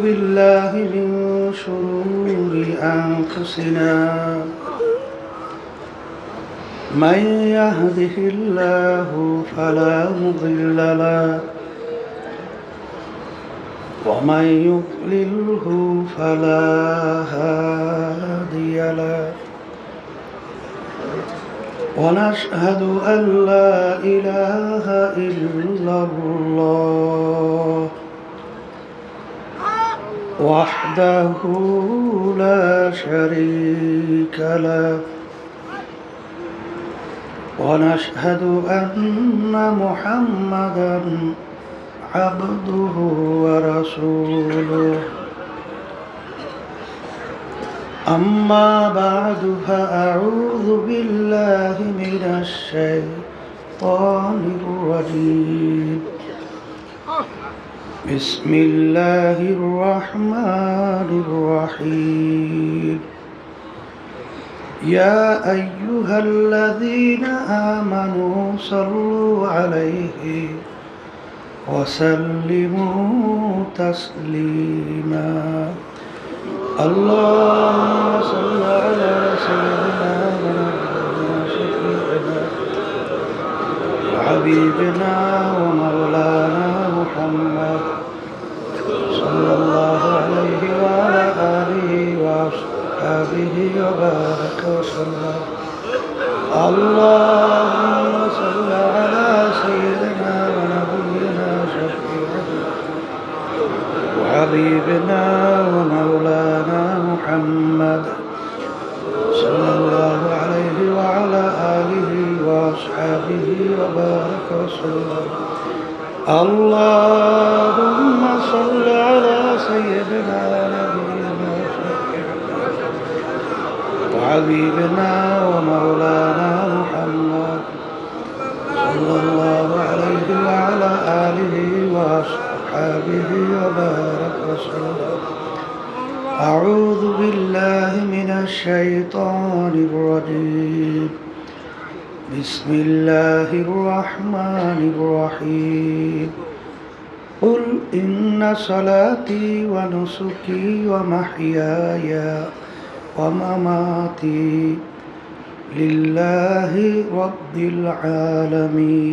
بالله من شرور أنفسنا من يهده الله فلا مضل له ومن يضلله فلا هادي له ونشهد أن لا إله إلا الله وحده لا شريك له ونشهد أن محمدا عبده ورسوله أما بعد فأعوذ بالله من الشيطان الرجيم بسم الله الرحمن الرحيم يا أيها الذين آمنوا صلوا عليه وسلموا تسليما اللهم صل على سيدنا ونبينا شفيعنا وحبيبنا ومولانا محمد صلى الله عليه وعلى آله وأصحابه وبارك وسلم اللهم صل على سيدنا ونبينا شفيعنا وحبيبنا ومولانا محمد صلى الله عليه وعلى آله وأصحابه وبارك وسلم اللهم صل على سيدنا ونبينا شفيعنا وحبيبنا ومولانا محمد صلى الله عليه وعلى آله وأصحابه وبارك وسلم أعوذ بالله من الشيطان الرجيم بسم الله الرحمن الرحيم قل إن صلاتي ونسكي ومحياي ومماتي لله رب العالمين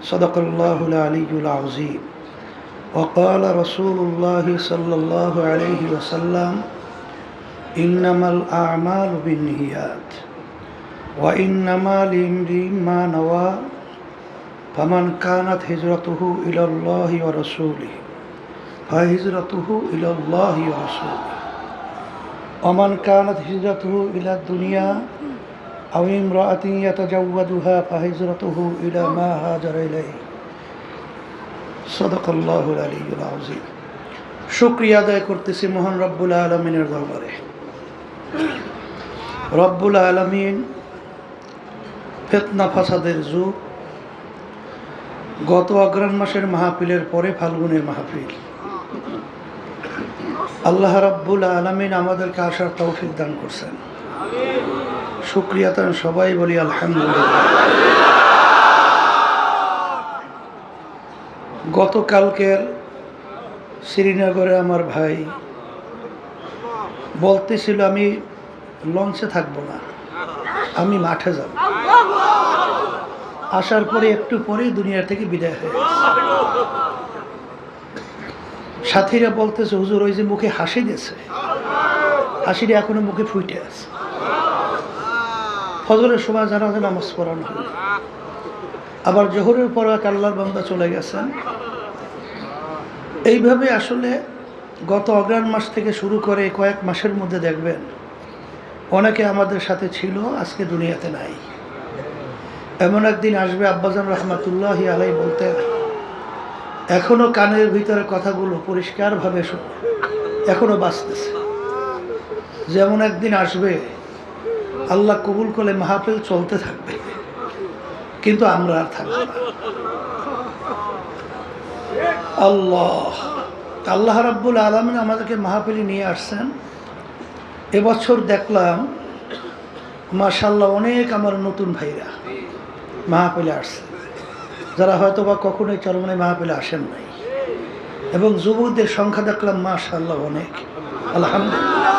صدق الله العلي العظيم وقال رسول الله صلى الله عليه وسلم إنما الأعمال بالنيات وإنما لامرئ ما نوى فمن كانت هجرته إلى الله ورسوله فهجرته إلى الله ورسوله ومن كانت هجرته إلى الدنيا أو امرأة يتزوجها فهجرته إلى ما هاجر إليه صدق الله العلي العظيم শুকরিয়া আদায় করতেছি মহান রব্বুল আলামিনের দরবারে। রব্বুল আলামিন ফিতনা ফাসাদের যুগ, গত অগ্রহায়ণ মাসের মাহফিলের পরে ফাল্গুনের মাহফিল, আল্লাহ রাব্বুল আলামিন আমাদেরকে আসার তৌফিক দান করছেন। শুকরিয়া তার সবাই বলি আলহামদুলিল্লাহ। গতকালকের শ্রীনগরে আমার ভাই বলতেছিল আমি লঞ্চে থাকবো না, আমি মাঠে যাব। আসার পরে একটু পরেই দুনিয়া থেকে বিদায় হয়ে গেছে। সাথীরা বলতেছে হুজুর ওই যে মুখে হাসি দিয়েছে, হাসিটা এখনো মুখে ফুটে আছে। ফজরের সময় জানাজা নামাজ পড়ানো হলো, আবার জোহরের পর এক আল্লাহর বান্দা চলে গেছেন। এইভাবে আসলে গত অগ্রহায়ণ মাস থেকে শুরু করে কয়েক মাসের মধ্যে দেখবেন অনেকে আমাদের সাথে ছিল, আজকে দুনিয়াতে নাই। এমন একদিন আসবে, আব্বাজান রহমাতুল্লাহি আলাইহি বলতেন এখনো কানের ভিতরে কথাগুলো পরিষ্কারভাবে এখনো বাঁচতেছে। যেমন একদিন আসবে আল্লাহ কবুল করলে মাহফিল চলতে থাকবে, কিন্তু আমরা আর থাকবো না। আল্লাহ রাব্বুল আলামিন আমাদেরকে মাহফিলে নিয়ে আসছেন। এবছর দেখলাম মাশাআল্লাহ অনেক আমার নতুন ভাইরা মাহফিলে আসছে, যারা হয়তো বা কখনোই চরমনাই মাহফিলে আসেন নাই। এবং যুবকদের সংখ্যা দেখলাম মাশাআল্লাহ অনেক, আলহামদুলিল্লাহ।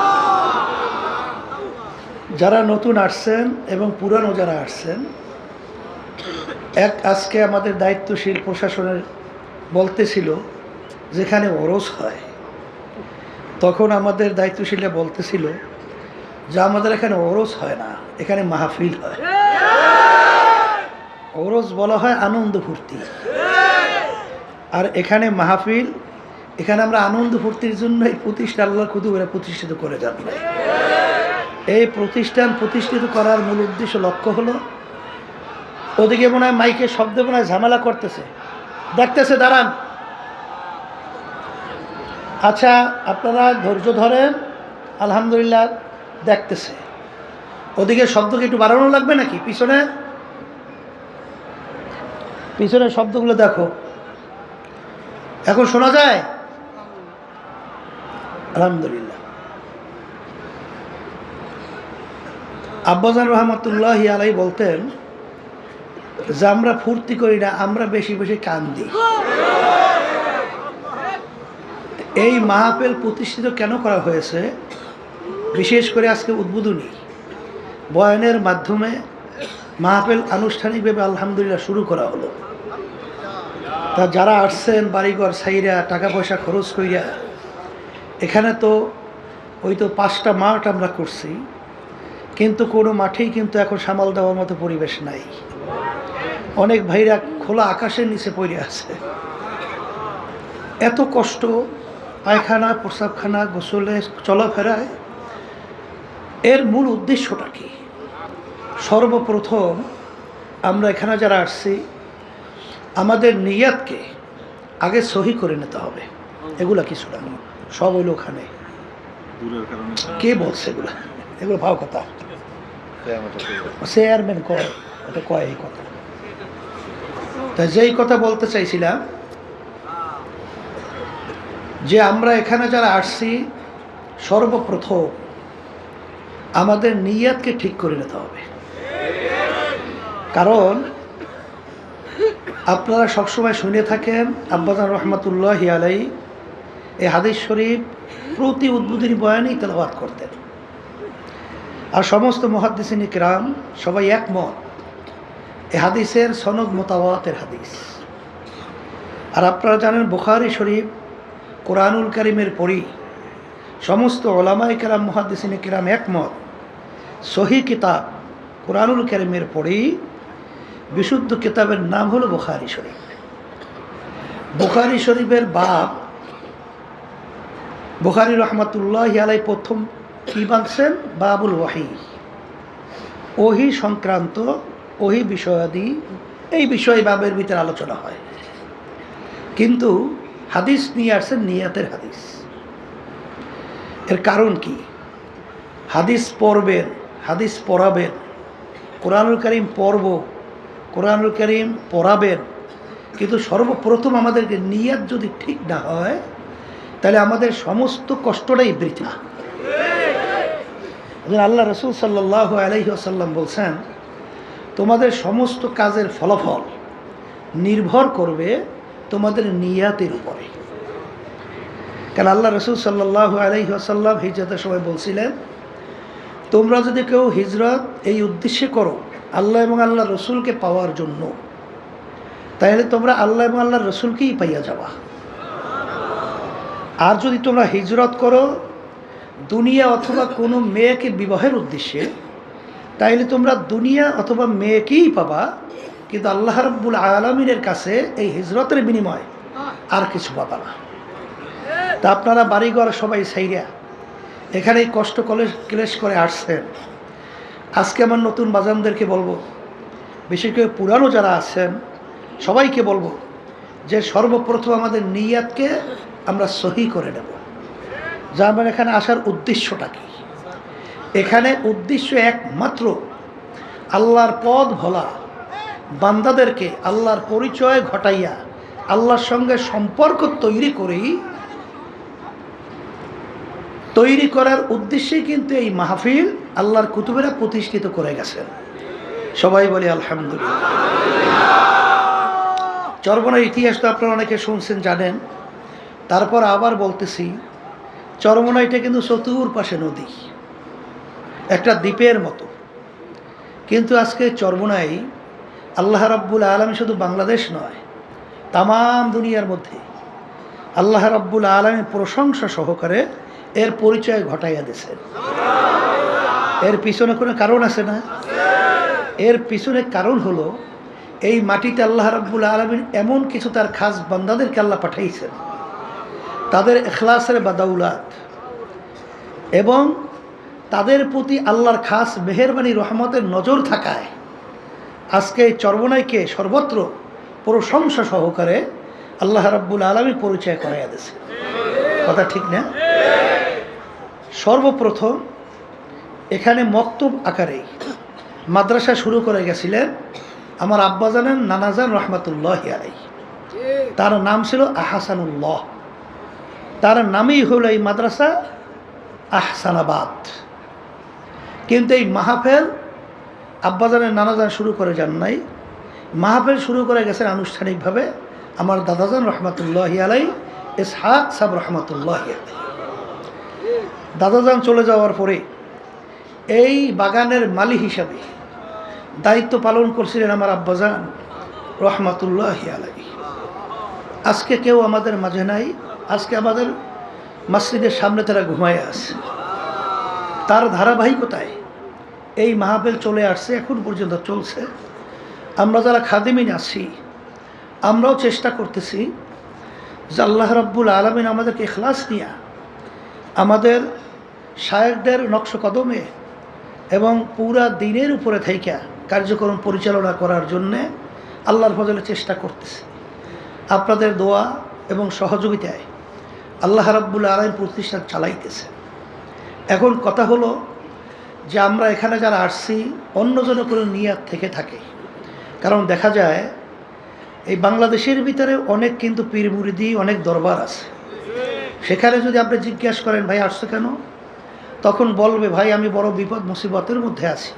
যারা নতুন আসছেন এবং পুরানো যারা আসছেন, আজকে আমাদের দায়িত্বশীল প্রশাসনের বলতেছিল যেখানে ওরস হয়, তখন আমাদের দায়িত্বশীলরা বলতেছিল যে আমাদের এখানে ওরস হয় না, এখানে মাহফিল হয়। ওরস বলা হয় আনন্দ ফুর্তি, আর এখানে মাহফিল। এখানে আমরা আনন্দ ফুর্তির জন্য এই প্রতিষ্ঠান আল্লাহর কুতুবে প্রতিষ্ঠিত করে যান। এই প্রতিষ্ঠান প্রতিষ্ঠিত করার মূল উদ্দেশ্য লক্ষ্য হলো, ওদিকে মনে হয় মাইকের শব্দে মনে হয় ঝামেলা করতেছে, দেখতেছে, দাঁড়ান। আচ্ছা, আপনারা ধৈর্য ধরেন, আলহামদুলিল্লাহ দেখতেছে। ওদিকে শব্দকে একটু বাড়ানো লাগবে নাকি? পিছনের শব্দগুলো দেখো, এখন শোনা যায়? আলহামদুলিল্লাহ। আব্বাজান রহমতুল্লাহি আলাইহি বলতেন যে আমরা ফুর্তি করি না, আমরা বেশি বেশি কান্দি। এই মাহফিল প্রতিষ্ঠিত কেন করা হয়েছে? বিশেষ করে আজকে উদ্বোধনী বয়ানের মাধ্যমে মাহফিল আনুষ্ঠানিকভাবে আলহামদুলিল্লাহ শুরু করা হলো। তা যারা আসছেন বাড়িঘর ছাইরা টাকা পয়সা খরচ কইরা, এখানে তো ওই তো 5টা মাঠ আমরা করছি, কিন্তু কোনো মাঠেই কিন্তু এখন সামাল দেওয়ার মতো পরিবেশ নাই। অনেক ভাইরা খোলা আকাশের নিচে পড়ে আছে। এত কষ্ট, পায়খানা, প্রস্রাবখানা, গোসলে, চলাফেরায়। এর মূল উদ্দেশ্যটা কি? সর্বপ্রথম আমরা এখানে যারা আসছি, আমাদের নিয়াতকে আগে সহি করে নিতে হবে। এগুলা কিছু না, সব হইল ওখানে। কে বলছে এগুলা? এগুলো ভাও কথা, চেয়ারম্যান কয়, ওটা কয় এই কথা। তাই যেই কথা বলতে চাইছিলাম, যে আমরা এখানে যারা আসছি, সর্বপ্রথম আমাদের নিয়াতকে ঠিক করে নিতে হবে। কারণ আপনারা সবসময় শুনে থাকেন আব্বাজান রহমতুল্লাহি আলাইহি এই হাদিস শরীফ প্রতি উদ্বোধনী বয়ানেই তেলাওয়াত করতেন। আর সমস্ত মুহাদ্দিসিন কিরাম সবাই একমত, এই হাদিসের সনদ মুতাওয়াতির হাদিস। আর আপনারা জানেন বুখারী শরীফ কোরআনুল কারীমের পড়ি সমস্ত ওলামায়ে কেরাম মুহাদ্দিসিন কিরাম একমত, সহি কিতাব কোরআনুল কারীমের পড়ি বিশুদ্ধ কিতাবের নাম হলো বুখারী শরীফ। বুখারী শরীফের বাব বুখারী রহমতুল্লাহি আলাইহি প্রথম কি বানছেন? বাবুল ওয়াহি, ওহি সংক্রান্ত, ওহি বিষয়াদি, এই বিষয় বাবের ভিতরে আলোচনা হয়। কিন্তু হাদিস নিয়ে আসছেন নিয়াতের হাদিস। এর কারণ কি? হাদিস পড়বেন, হাদিস পড়াবেন, কোরআনুল কারীম পড়ব, কোরআনুল কারীম পড়াবেন, কিন্তু সর্বপ্রথম আমাদেরকে নিয়াত যদি ঠিক না হয়, তাহলে আমাদের সমস্ত কষ্টটাই বৃথা। আল্লাহ রাসূল সাল্লাল্লাহু আলাইহি ওয়াসাল্লাম বলছেন, তোমাদের সমস্ত কাজের ফলাফল নির্ভর করবে তোমাদের নিয়াতের উপরে। কারণ আল্লাহ রাসূল সাল্লাল্লাহু আলাইহি ওয়াসাল্লাম হিজরতের সময় বলছিলেন, তোমরা যদি কেউ হিজরত এই উদ্দেশ্যে করো আল্লাহ এবং আল্লাহ রসুলকে পাওয়ার জন্য, তাহলে তোমরা আল্লাহ এবং আল্লাহ রসুলকেই পাইয়া যাবা। আর যদি তোমরা হিজরত করো দুনিয়া অথবা কোনো মেয়েকে বিবাহের উদ্দেশ্যে, তাইলে তোমরা দুনিয়া অথবা মেয়েকেই পাবা, কিন্তু আল্লাহ রাব্বুল আলামিনের কাছে এই হিজরতের বিনিময় আর কিছু পাবা না। তা আপনারা বাড়িঘর সবাই ছাইরা এখানে কষ্ট ক্লেশ করে আসছেন। আজকে আমার নতুন বাজানদেরকে বলবো, বিশেষ করে পুরানো যারা আছেন সবাইকে বলবো, যে সর্বপ্রথম আমাদের নিয়াতকে আমরা সহি করে নেব। যা আমার এখানে আসার উদ্দেশ্যটা কি? এখানে উদ্দেশ্য একমাত্র আল্লাহর পথ ভোলা, বান্দাদেরকে আল্লাহর পরিচয় ঘটাইয়া আল্লাহর সঙ্গে সম্পর্ক তৈরি করার উদ্দেশ্যেই কিন্তু এই মাহফিল আল্লাহর কুতুবেরা প্রতিষ্ঠিত করে গেছেন। সবাই বলি আলহামদুলিল্লাহ। চরবনের ইতিহাস তো আপনারা অনেকে শুনছেন, জানেন। তারপর আবার বলতেছি, চরমোনাইটা কিন্তু চতুর্পাশে নদী, একটা দ্বীপের মতো। কিন্তু আজকে চরমোনাই আল্লাহ রাব্বুল আলামিন শুধু বাংলাদেশ নয়, তামাম দুনিয়ার মধ্যে আল্লাহ রাব্বুল আলামিন প্রশংসা সহকারে এর পরিচয় ঘটাইয়া দিয়েছেন। এর পিছনে কোনো কারণ আছে না? এর পিছনে কারণ হলো এই মাটিতে আল্লাহ রাব্বুল আলামিন এমন কিছু তার খাস বান্দাদেরকে আল্লাহ পাঠাইছেন, তাদের ইখলাসের বাদাউলাত এবং তাদের প্রতি আল্লাহর খাস মেহেরবানি রহমতের নজর থাকায় আজকে এই চরমোনাইকে সর্বত্র প্রশংসা সহকারে আল্লাহ রাব্বুল আলামিন পরিচয় করাইয়া দিয়েছে। কথা ঠিক না? সর্বপ্রথম এখানে মক্তব আকারে মাদ্রাসা শুরু করে গেছিলেন আমার আব্বাজানের নানাজান রহমাতুল্লাহি আলাইহি। তার নাম ছিল আহসানুল্লাহ। তার নামেই হলো এই মাদ্রাসা আহসানাবাদ। কিন্তু এই মাহফিল আব্বাজানের নানাজান শুরু করে যান নাই, মাহফিল শুরু করে গেছেন আনুষ্ঠানিকভাবে আমার দাদাজান রহমাতুল্লাহি আলাইহি, ইসহাক সাহেব রহমাতুল্লাহি আলাইহি। দাদাজান চলে যাওয়ার পরে এই বাগানের মালি হিসাবে দায়িত্ব পালন করছিলেন আমার আব্বাজান রহমাতুল্লাহি আলাইহি। আজকে কেউ আমাদের মাঝে নাই, আজকে আমাদের মসজিদের সামনে তারা ঘুমায় আছে। তার ধারাবাহিকতায় এই মাহফিল চলে আসছে, এখন পর্যন্ত চলছে। আমরা যারা খাদিমিন আছি আমরাও চেষ্টা করতেছি যে আল্লাহ রাব্বুল আলামিন আমাদেরকে ইখলাস নিয়ে আমাদের শায়েখদের নকশ কদমে এবং পুরা দিনের উপরে থাইকা কার্যক্রম পরিচালনা করার জন্যে আল্লাহর ফজলে চেষ্টা করতেছি। আপনাদের দোয়া এবং সহযোগিতায় আল্লাহ রাব্বুল আলামিন প্রতিষ্ঠান চালাইতেছে। এখন কথা হলো যে আমরা এখানে যারা আসছি অন্যজনের কোনো নিয়াত থেকে থাকে, কারণ দেখা যায় এই বাংলাদেশের ভিতরে অনেক কিন্তু পীর মুরিদি অনেক দরবার আছে। সেখানে যদি আপনি জিজ্ঞাসা করেন ভাই আসছো কেন, তখন বলবে ভাই আমি বড় বিপদ মুসিবতের মধ্যে আছি।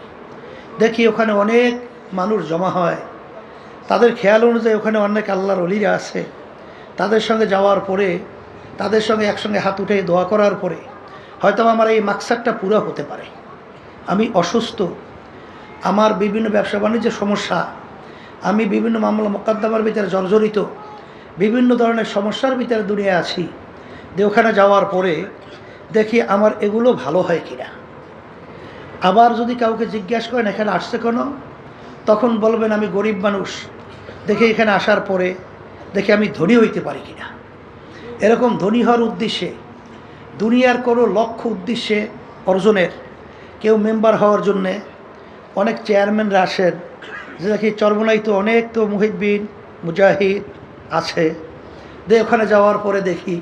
দেখি ওখানে অনেক মানুষ জমা হয়, তাদের খেয়াল অনুযায়ী ওখানে অনেক আল্লাহর ওলিরা আছে। তাদের সঙ্গে যাওয়ার পরে তাদের সঙ্গে একসঙ্গে হাত উঠে দোয়া করার পরে হয়তো আমার এই মাকসাদটা পুরো হতে পারে। আমি অসুস্থ, আমার বিভিন্ন ব্যবসা বাণিজ্যের সমস্যা, আমি বিভিন্ন মামলা মোকদ্দমার ভিতরে জর্জরিত, বিভিন্ন ধরনের সমস্যার ভিতরে দুনিয়ায় আছি। যে ওখানে যাওয়ার পরে দেখি আমার এগুলো ভালো হয় কিনা। আবার যদি কাউকে জিজ্ঞাসা করেন এখানে আসছে কেন, তখন বলবেন আমি গরিব মানুষ, দেখি এখানে আসার পরে দেখি আমি ধনী হইতে পারি কিনা। এরকম ধনী হওয়ার উদ্দেশ্যে, দুনিয়ার কোনো লক্ষ্য উদ্দেশ্যে অর্জনের, কেউ মেম্বার হওয়ার জন্যে অনেক চেয়ারম্যানরা আসেন, যে দেখি চরমোনাই তো অনেক তো মুহিদ্দিন মুজাহিদ আছে, ওখানে যাওয়ার পরে দেখি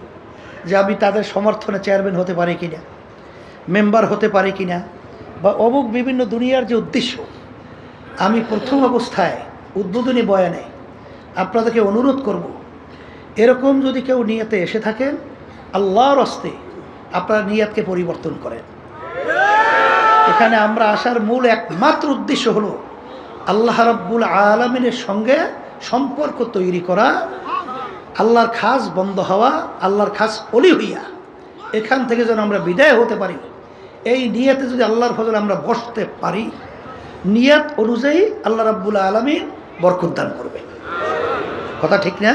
যে আমি তাদের সমর্থনে চেয়ারম্যান হতে পারি কিনা, মেম্বার হতে পারি কিনা, বা অমুক বিভিন্ন দুনিয়ার যে উদ্দেশ্য। আমি প্রথম অবস্থায় উদ্বোধনী বয়ানে আপনাদেরকে অনুরোধ করব, এরকম যদি কেউ নিয়তে এসে থাকেন আল্লাহর হস্তে আপনারা নিয়তকে পরিবর্তন করেন। এখানে আমরা আসার মূল একমাত্র উদ্দেশ্য হলো আল্লাহ রাব্বুল আলামিনের সঙ্গে সম্পর্ক তৈরি করা, আল্লাহর খাস বন্ধ হওয়া, আল্লাহর খাস অলি হইয়া এখান থেকে যেন আমরা বিদায় হতে পারি। এই নিয়তে যদি আল্লাহর ফজলে আমরা বসতে পারি, নিয়ত অনুযায়ী আল্লাহ রাব্বুল আলামিন বরকত দান করবে। কথা ঠিক না?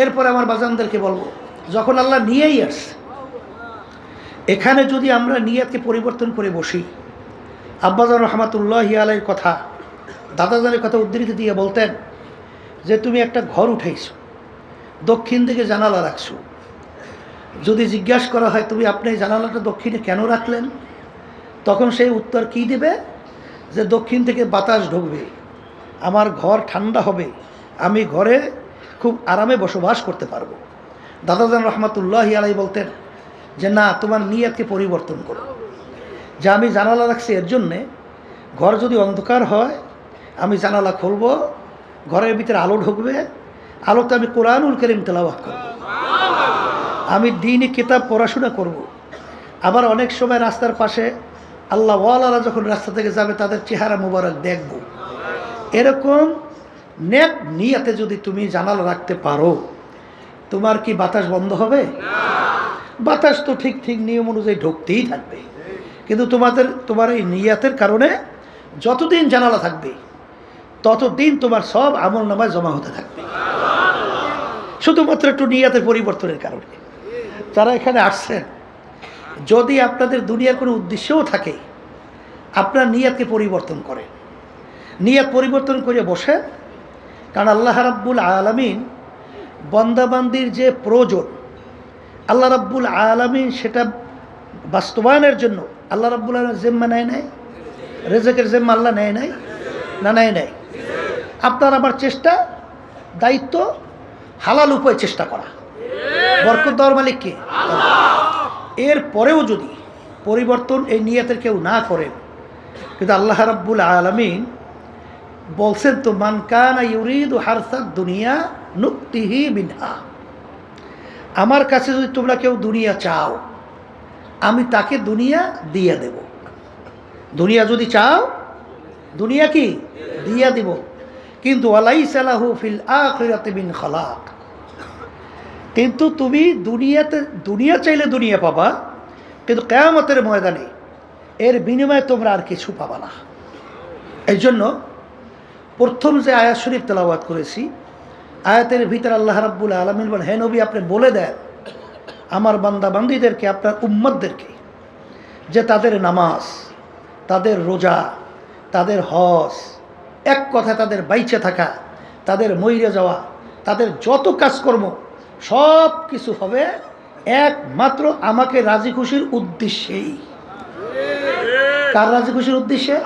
এরপরে আমার বাজানদেরকে বলবো, যখন আল্লাহ নিয়েই আসছে, এখানে যদি আমরা নিয়তকে পরিবর্তন করে বসি, আব্বাজান রহমাতুল্লাহি আলাইহির কথা, দাদাজানের কথা উদ্ধৃতি দিয়ে বলতেন যে তুমি একটা ঘর উঠাইছো, দক্ষিণ দিকে জানালা রাখছো। যদি জিজ্ঞাসা করা হয় তুমি আপনি জানালাটা দক্ষিণে কেন রাখলেন, তখন সেই উত্তর কি দেবে যে দক্ষিণ থেকে বাতাস ঢুকবে, আমার ঘর ঠান্ডা হবে, আমি ঘরে খুব আরামে বসবাস করতে পারবো। দাদাজান রহমাতুল্লাহি আলাইহি বলতেন যে না, তোমার নিয়তকে পরিবর্তন করো, যে আমি জানালা রাখছি এর জন্যে ঘর যদি অন্ধকার হয় আমি জানালা খুলব, ঘরের ভিতরে আলো ঢুকবে, আলোতে আমি কোরআনুল কারীম তেলাওয়াত করব, আমি দ্বীনি কিতাব পড়াশোনা করব। আবার অনেক সময় রাস্তার পাশে আল্লাহ ওয়ালারা যখন রাস্তা থেকে যাবে তাদের চেহারা মুবারক দেখব। এরকম নেক নিয়াতে যদি তুমি জানালা রাখতে পারো, তোমার কি বাতাস বন্ধ হবে? বাতাস তো ঠিক ঠিক নিয়ম অনুযায়ী ঢুকতেই থাকবে, কিন্তু তোমার এই নিয়াতের কারণে যতদিন জানালা থাকবে ততদিন তোমার সব আমল নামায় জমা হতে থাকবে, শুধুমাত্র একটু নিয়াতের পরিবর্তনের কারণে। যারা এখানে আসছেন, যদি আপনাদের দুনিয়ার কোনো উদ্দেশ্যও থাকে, আপনার নিয়াতকে পরিবর্তন করেন, নিয়াত পরিবর্তন করে বসেন। কারণ আল্লাহ রাব্বুল আলামিন বান্দাবান্দির যে প্রয়োজন, আল্লাহ রাব্বুল আলামিন সেটা বাস্তবায়নের জন্য আল্লাহ রাব্বুল আলামিন জিম্মা নেয় নাই? রেজেকের জিম্মা আল্লাহ নেয় নাই? না নেয় নাই? আপনার আমার চেষ্টা, দায়িত্ব হালাল উপায়ে চেষ্টা করা। বরকত দেওয়ার মালিক কে? এর পরেও যদি পরিবর্তন এই নিয়তের কেউ না করেন, কিন্তু আল্লাহ রাব্বুল আলামিন বলছেন তো, মান কানা ইউরিদু হারসাদ দুনিয়া নুক্তিহি মিনহা, আমার কাছে যদি তোমরা কেউ দুনিয়া চাও, আমি তাকে দুনিয়া দিয়ে দেব। দুনিয়া যদি চাও, দুনিয়া কি দিয়া দিব, কিন্তু ওয়ালাইসা লাহু ফিল আখিরাতি মিন খালাক, কিন্তু তুমি দুনিয়া চাইলে দুনিয়া পাবা, কিন্তু কিয়ামতের ময়দানে এর বিনিময়ে তোমরা আর কিছু পাবা না। এই জন্য প্রথম যে আয়াত শরীফ তেলাওয়াত করেছি, আয়াতের ভিতরে আল্লাহ রাব্বুল আলামিন বলেন, হে নবী আপনি বলে দেন আমার বান্দা বান্দীদেরকে, আপনার উম্মতদেরকে, যে তাদের নামাজ, তাদের রোজা, তাদের হজ, এক কথায় তাদের বাইচে থাকা, তাদের মইরে যাওয়া, তাদের যত কাজকর্ম সব কিছু হবে একমাত্র আমাকে রাজি খুশির উদ্দেশ্যেই। কার রাজি খুশির উদ্দেশ্যে?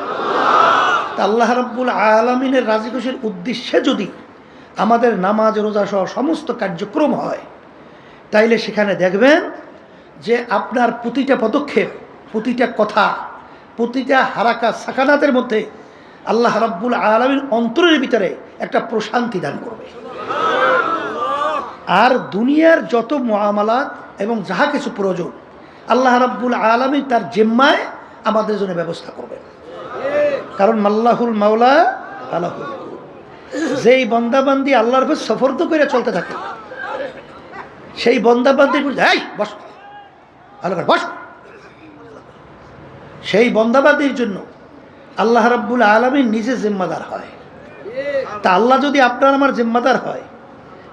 আল্লাহ রাব্বুল আলামিনের রাজি খুশির উদ্দেশ্যে যদি আমাদের নামাজ, রোজা সহ সমস্ত কার্যক্রম হয়, তাইলে সেখানে দেখবেন যে আপনার প্রতিটা পদক্ষেপ, প্রতিটা কথা, প্রতিটা হারাকা সাকানাতের মধ্যে আল্লাহ রাব্বুল আলামিন অন্তরের ভিতরে একটা প্রশান্তি দান করবে। আর দুনিয়ার যত মুআমালাত এবং যাহা কিছু প্রয়োজন আল্লাহ রাব্বুল আলামিন তার জিম্মায় আমাদের জন্য ব্যবস্থা করবেন। কারণ মাল্লাহুল মাওলা আলাহুল, যেই বন্দাবান্দি আল্লাহর উপর সফরদ করে চলতে থাকে, সেই বন্দাবান্দির বস আল্লাহ বস, সেই বন্দাবান্দির জন্য আল্লাহ রাব্বুল আলামিন নিজে জিম্মাদার হয়। তা আল্লাহ যদি আপনার আমার জিম্মাদার হয়,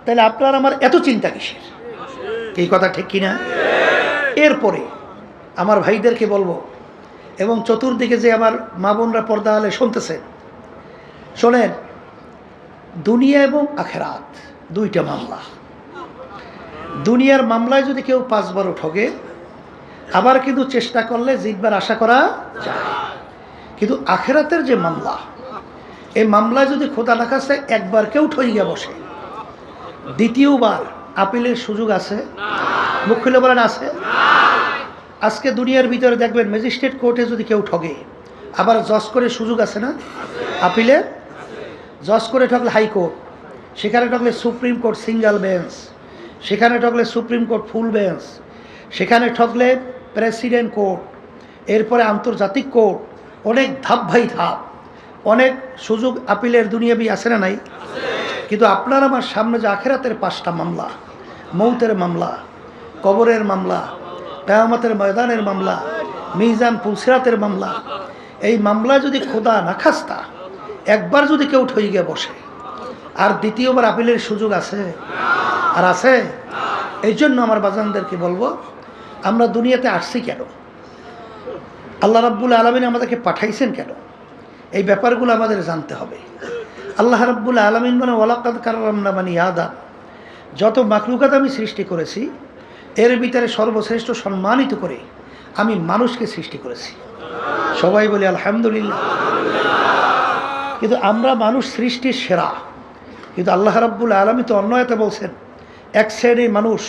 তাহলে আপনার আমার এত চিন্তা কিসের? এই কথা ঠিক কিনা? এরপরে আমার ভাইদেরকে বলবো, এবং চতুর্দিকে যে আমার মা বোনরা পর্দা আলে শুনতেছেন, শোনেন, দুনিয়া এবং আখেরাত দুইটা মামলা। দুনিয়ার মামলায় যদি কেউ 5 বার ঠকে, আবার কিন্তু চেষ্টা করলে জিতবার আশা করা যায়। কিন্তু আখেরাতের যে মামলা, এই মামলায় যদি খোদা না কাছে একবার কেউ ঠইয়া বসে, দ্বিতীয়বার আপিলের সুযোগ আছে? মুখ খুলে বলেন আছে? আজকে দুনিয়ার ভিতরে দেখবেন ম্যাজিস্ট্রেট কোর্টে যদি কেউ ঠগে, আবার জজ করে সুযোগ আছে না আপিলের? জজ করে ঠকলে হাইকোর্ট, সেখানে ঠকলে সুপ্রিম কোর্ট সিঙ্গেল বেঞ্চ, সেখানে ঠকলে সুপ্রিম কোর্ট ফুল বেঞ্চ, সেখানে ঠকলে প্রেসিডেন্ট কোর্ট, এরপরে আন্তর্জাতিক কোর্ট, অনেক ধাপ ভাই ধাপ, অনেক সুযোগ আপিলের দুনিয়াবি আছে না নাই? কিন্তু আপনার আমার সামনে যে আখেরাতের 5টা মামলা, মৌতের মামলা, কবরের মামলা, কিয়ামতের ময়দানের মামলা, মিজান পুলসিরাতের মামলা, এই মামলা যদি খোদা না খাস্তা একবার যদি কেউ ঠই গিয়ে বসে, আর দ্বিতীয়বার আপিলের সুযোগ আছে? আর আছে? এই জন্য আমার বাজানদেরকে বলবো, আমরা দুনিয়াতে আসছি কেন, আল্লাহ রাব্বুল আলামিন আমাদেরকে পাঠাইছেন কেন, এই ব্যাপারগুলো আমাদের জানতে হবে। আল্লাহ রাব্বুল আলামিন বলেন, ওয়ালাকাদ কাররামনা বানি আদম, যত মাখলুকাত আমি সৃষ্টি করেছি এর ভিতরে সর্বশ্রেষ্ঠ সম্মানিত করে আমি মানুষকে সৃষ্টি করেছি। সবাই বলি আলহামদুলিল্লাহ। কিন্তু আমরা মানুষ সৃষ্টির সেরা, কিন্তু আল্লাহ রাব্বুল আলামিন তো অন্য আয়াতে বলছেন, এক শ্রেণীর মানুষ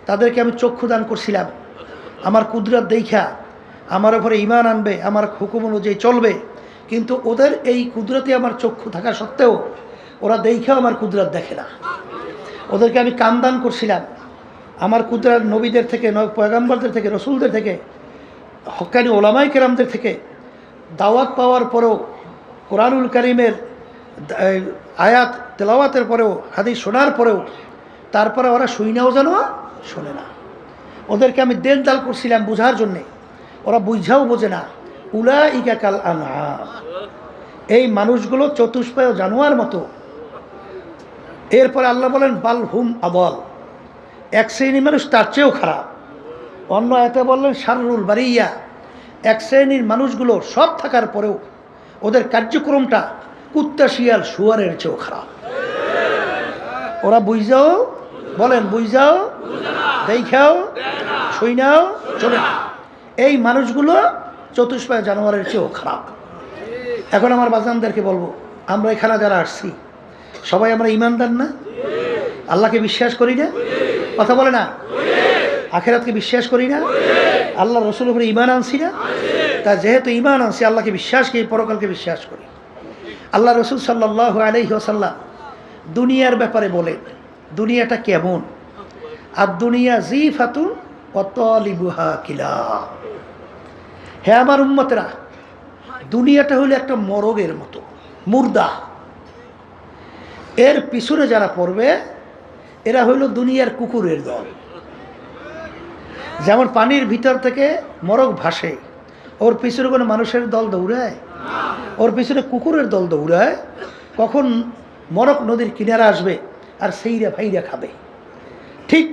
তাদেরকে আমি চক্ষু দান করছিলাম, আমার কুদরত দেখা আমার উপরে ঈমান আনবে, আমার হুকুম অনুযায়ী চলবে, কিন্তু ওদের এই কুদরতে আমার চক্ষু থাকা সত্ত্বেও ওরা দেখেও আমার কুদরত দেখে না। ওদেরকে আমি কান দান করছিলাম, আমার কুদরত নবীদের থেকে, পয়গম্বরদের থেকে, রসুলদের থেকে, হক্কানি ওলামাই কেরামদের থেকে দাওয়াত পাওয়ার পরেও, কোরআনুল কারীমের আয়াত তেলাওয়াতের পরেও, হাদিস শোনার পরেও তারপরে ওরা শুইনাও যেন শোনে না। ওদেরকে আমি দেনদাল করছিলাম বোঝার জন্যে, ওরা বুঝাও বোঝে না। উলাইকা কাল আনআম, এই মানুষগুলো চতুষ্পায় জানোয়ার মতো। এরপরে আল্লাহ বলেন বাল হুম আদল, এক শ্রেণীর মানুষ তার চেয়েও খারাপ। অন্য আয়াতে বললেন শাররুল বারিয়া, এক শ্রেণীর মানুষগুলো সব থাকার পরেও ওদের কার্যক্রমটা কুত্তা শিয়াল শুয়ারের চেয়েও খারাপ। ওরা বুঝাও, বলেন বুঝাও, দেখাও, শুইনাও, চলে না। এই মানুষগুলো চতুষ্পায় জানোয়ারের চেয়েও খারাপ। এখন আমার বাজানদেরকে বলবো, আমরা এখানে যারা আসছি সবাই আমরা ইমানদার না? আল্লাহকে বিশ্বাস করি না? কথা বলে না? আখিরাতকে বিশ্বাস করি না? আল্লাহ রসুলের উপরে ইমান আনছি না? তা যেহেতু ইমান আনছি, আল্লাহকে বিশ্বাস করি, পরকালকে বিশ্বাস করি। আল্লাহ রসুল সাল্লাল্লাহু আলাইহি ওয়াসাল্লাম দুনিয়ার ব্যাপারে বলেন, দুনিয়াটা কেমন? আর দুনিয়া জিফাতুন ওয়া তালিবুহা কিলাব। হে আমার উম্মতেরা, দুনিয়াটা হলো একটা মরগের মতো, মুর্দা। এর পিছনে যারা পড়বে এরা হইল দুনিয়ার কুকুরের দল। যেমন পানির ভিতর থেকে মরগ ভাসে, ওর পিছনে কোনো মানুষের দল দৌড়ায়? ওর পিছনে কুকুরের দল দৌড়ায়। কখন মরগ নদীর কিনারা আসবে আর সেইরা ভাইরা খাবে। ঠিক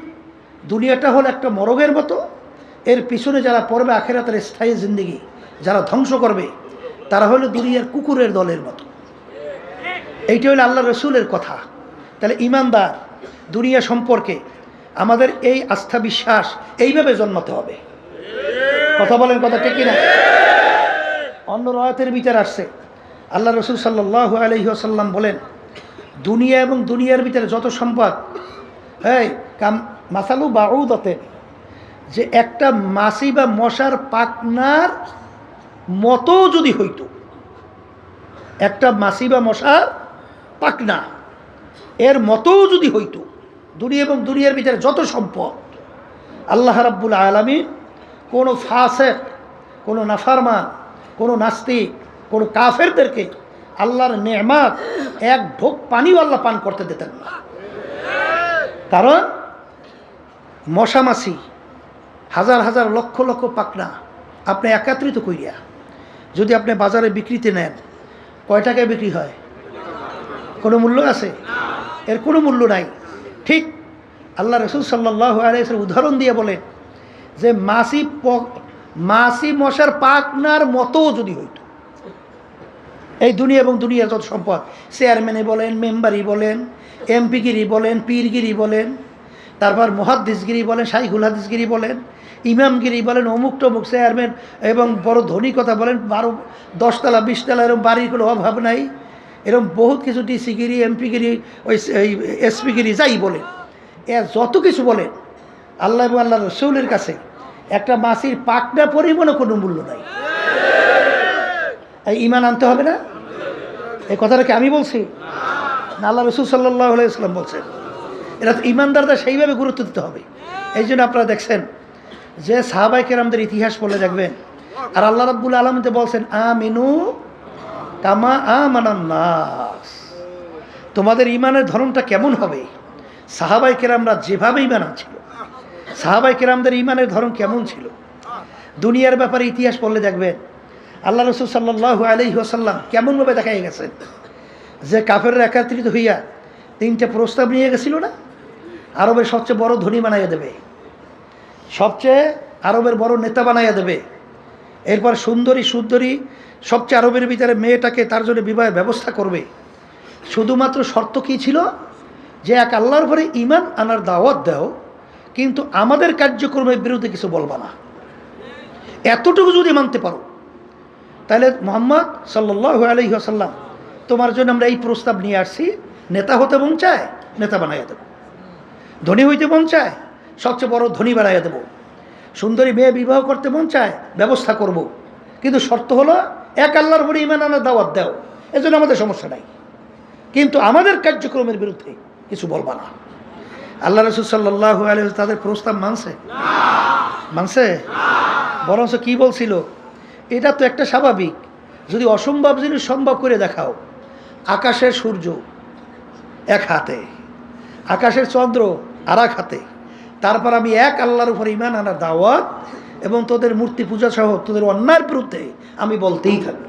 দুনিয়াটা হলো একটা মরগের মতো, এর পিছনে যারা পড়বে আখিরাতের স্থায়ী জিন্দেগি যারা ধ্বংস করবে তারা হলো দুনিয়ার কুকুরের দলের মতো। এইটা হলো আল্লাহ রসুলের কথা। তাহলে ইমানদার দুনিয়া সম্পর্কে আমাদের এই আস্থা বিশ্বাস এইভাবে জন্মাতে হবে। কথা বলেন, কথা ঠিক কিনা? অন্য রায়াতের ভিতর আসছে আল্লাহ রসুল সাল্লাল্লাহু আলাইহি ওয়াসাল্লাম বলেন, দুনিয়া এবং দুনিয়ার ভিতরে যত সম্পদ, এই মাসালু বাউদাতে, যে একটা মাছি বা মশার পাখনার মতো যদি হইতো, একটা মাছি বা মশার পাখনা এর মতো যদি হইতো, দুনিয়া এবং দুনিয়ার ভিতরে যত সম্পদ, আল্লাহ রাব্বুল আলামিন কোনো ফাসিক, কোনো নাফরমান, কোনো নাস্তিক, কোনো কাফেরদেরকে আল্লাহর নেয়ামত এক ঢোক পানিও আল্লাহ পান করতে দিতেন না। কারণ মশা মাছি হাজার হাজার লক্ষ লক্ষ পাখনা আপনি একত্রিত করিয়া যদি আপনি বাজারে বিক্রিতে নেন, কয় টাকায় বিক্রি হয়? কোনো মূল্য আছে? এর কোনো মূল্য নাই। ঠিক আল্লাহ রসুল সাল্লাল্লাহু আলাইহি ওয়াসাল্লাম উদাহরণ দিয়ে বলেন যে মাছি মশার পাখনার মতো যদি হইতো, এই দুনিয়া এবং দুনিয়ার যত সম্পদ, চেয়ারম্যানে বলেন, মেম্বারি বলেন, এমপিগিরি বলেন, পীরগিরি বলেন, তারপর মুহাদ্দিসগিরি বলেন, শাইখুল হাদিসগিরি বলেন, ইমামগিরি বলেন, অমুক টমুক চেয়ারম্যান এবং বড় ধনী কথা বলেন, 10 তলা 20 তলা এরকম বাড়ির কোনো অভাব নাই, এরকম বহুত কিছু ডিসিগিরি, এমপিগিরি, ওই এসপিগিরি যাই বলেন, এর যত কিছু বলেন, আল্লাহ এবং আল্লাহ রসুলের কাছে একটা মাছির পাখনা পরিমাণও কোনো মূল্য নাই। এই ঈমান আনতে হবে না? এই কথাটা কি আমি বলছি না আল্লাহ রসুল সাল্লাল্লাহু আলাইহি ওয়াসাল্লাম বলছেন? এটা তো ঈমানদারদের সেইভাবে গুরুত্ব দিতে হবে। এই জন্য আপনারা দেখছেন যে সাহাবায়ে কেরামদের ইতিহাস পড়লে দেখবেন, আর আল্লাহ রাব্বুল আলামিন বলছেন আমিনু কামা আমানান নাস, তোমাদের ঈমানের ধরনটা কেমন হবে? সাহাবায়ে কেরামরা যেভাবে ঈমান আনছিল, সাহাবায়ে কেরামদের ঈমানের ধরন কেমন ছিল? দুনিয়ার ব্যাপারে ইতিহাস পড়লে দেখবেন আল্লাহ রসুল সাল্লাল্লাহু আলাইহি ওয়াসাল্লাম কেমনভাবে দেখাই গেছেন যে কাফেররা একত্রিত হইয়া 3টে প্রস্তাব নিয়ে গেছিল না, আরবের সবচেয়ে বড় ধনী বানাইয়া দেবে, সবচেয়ে আরবের বড় নেতা বানাইয়া দেবে, এরপর সুন্দরী সবচেয়ে আরবের ভিতরে মেয়েটাকে তার জন্য বিবাহের ব্যবস্থা করবে। শুধুমাত্র শর্ত কী ছিল? যে এক আল্লাহর পরে ঈমান আনার দাওয়াত দাও, কিন্তু আমাদের কার্যক্রমের বিরুদ্ধে কিছু বলবা না। এতটুকু যদি মানতে পারো, তাহলে মুহাম্মদ সাল্লাল্লাহু আলাইহি ওয়াসাল্লাম তোমার জন্য আমরা এই প্রস্তাব নিয়ে আসছি, নেতা হতে মন চায় নেতা বানাইয়া দেব, ধনী হইতে মন চায় সবচেয়ে বড় ধনী বানাইয়া দেব, সুন্দরী মেয়ে বিবাহ করতে মন চায় ব্যবস্থা করব, কিন্তু শর্ত হলো এক আল্লাহর উপরে ঈমান আনার দাওয়াত দাও। এজন্য আমাদের সমস্যা নাই, কিন্তু আমাদের কার্যক্রমের বিরুদ্ধে কিছু বলবা না। আল্লাহ রাসূল সাল্লাল্লাহু আলাইহি ওয়াসাল্লাম তাদের প্রস্তাব মানছে? বরঞ্চ কি বলছিল? এটা তো একটা স্বাভাবিক, যদি অসম্ভব জিনিস সম্ভব করে দেখাও। আকাশের সূর্য এক হাতে, আকাশের চন্দ্র আর এক হাতে। তারপর আমি এক আল্লাহর উপর ঈমান আনার দাওয়াত এবং তোদের মূর্তি পূজা সহ তোদের অন্যায়ের বিরুদ্ধে আমি বলতেই থাকব।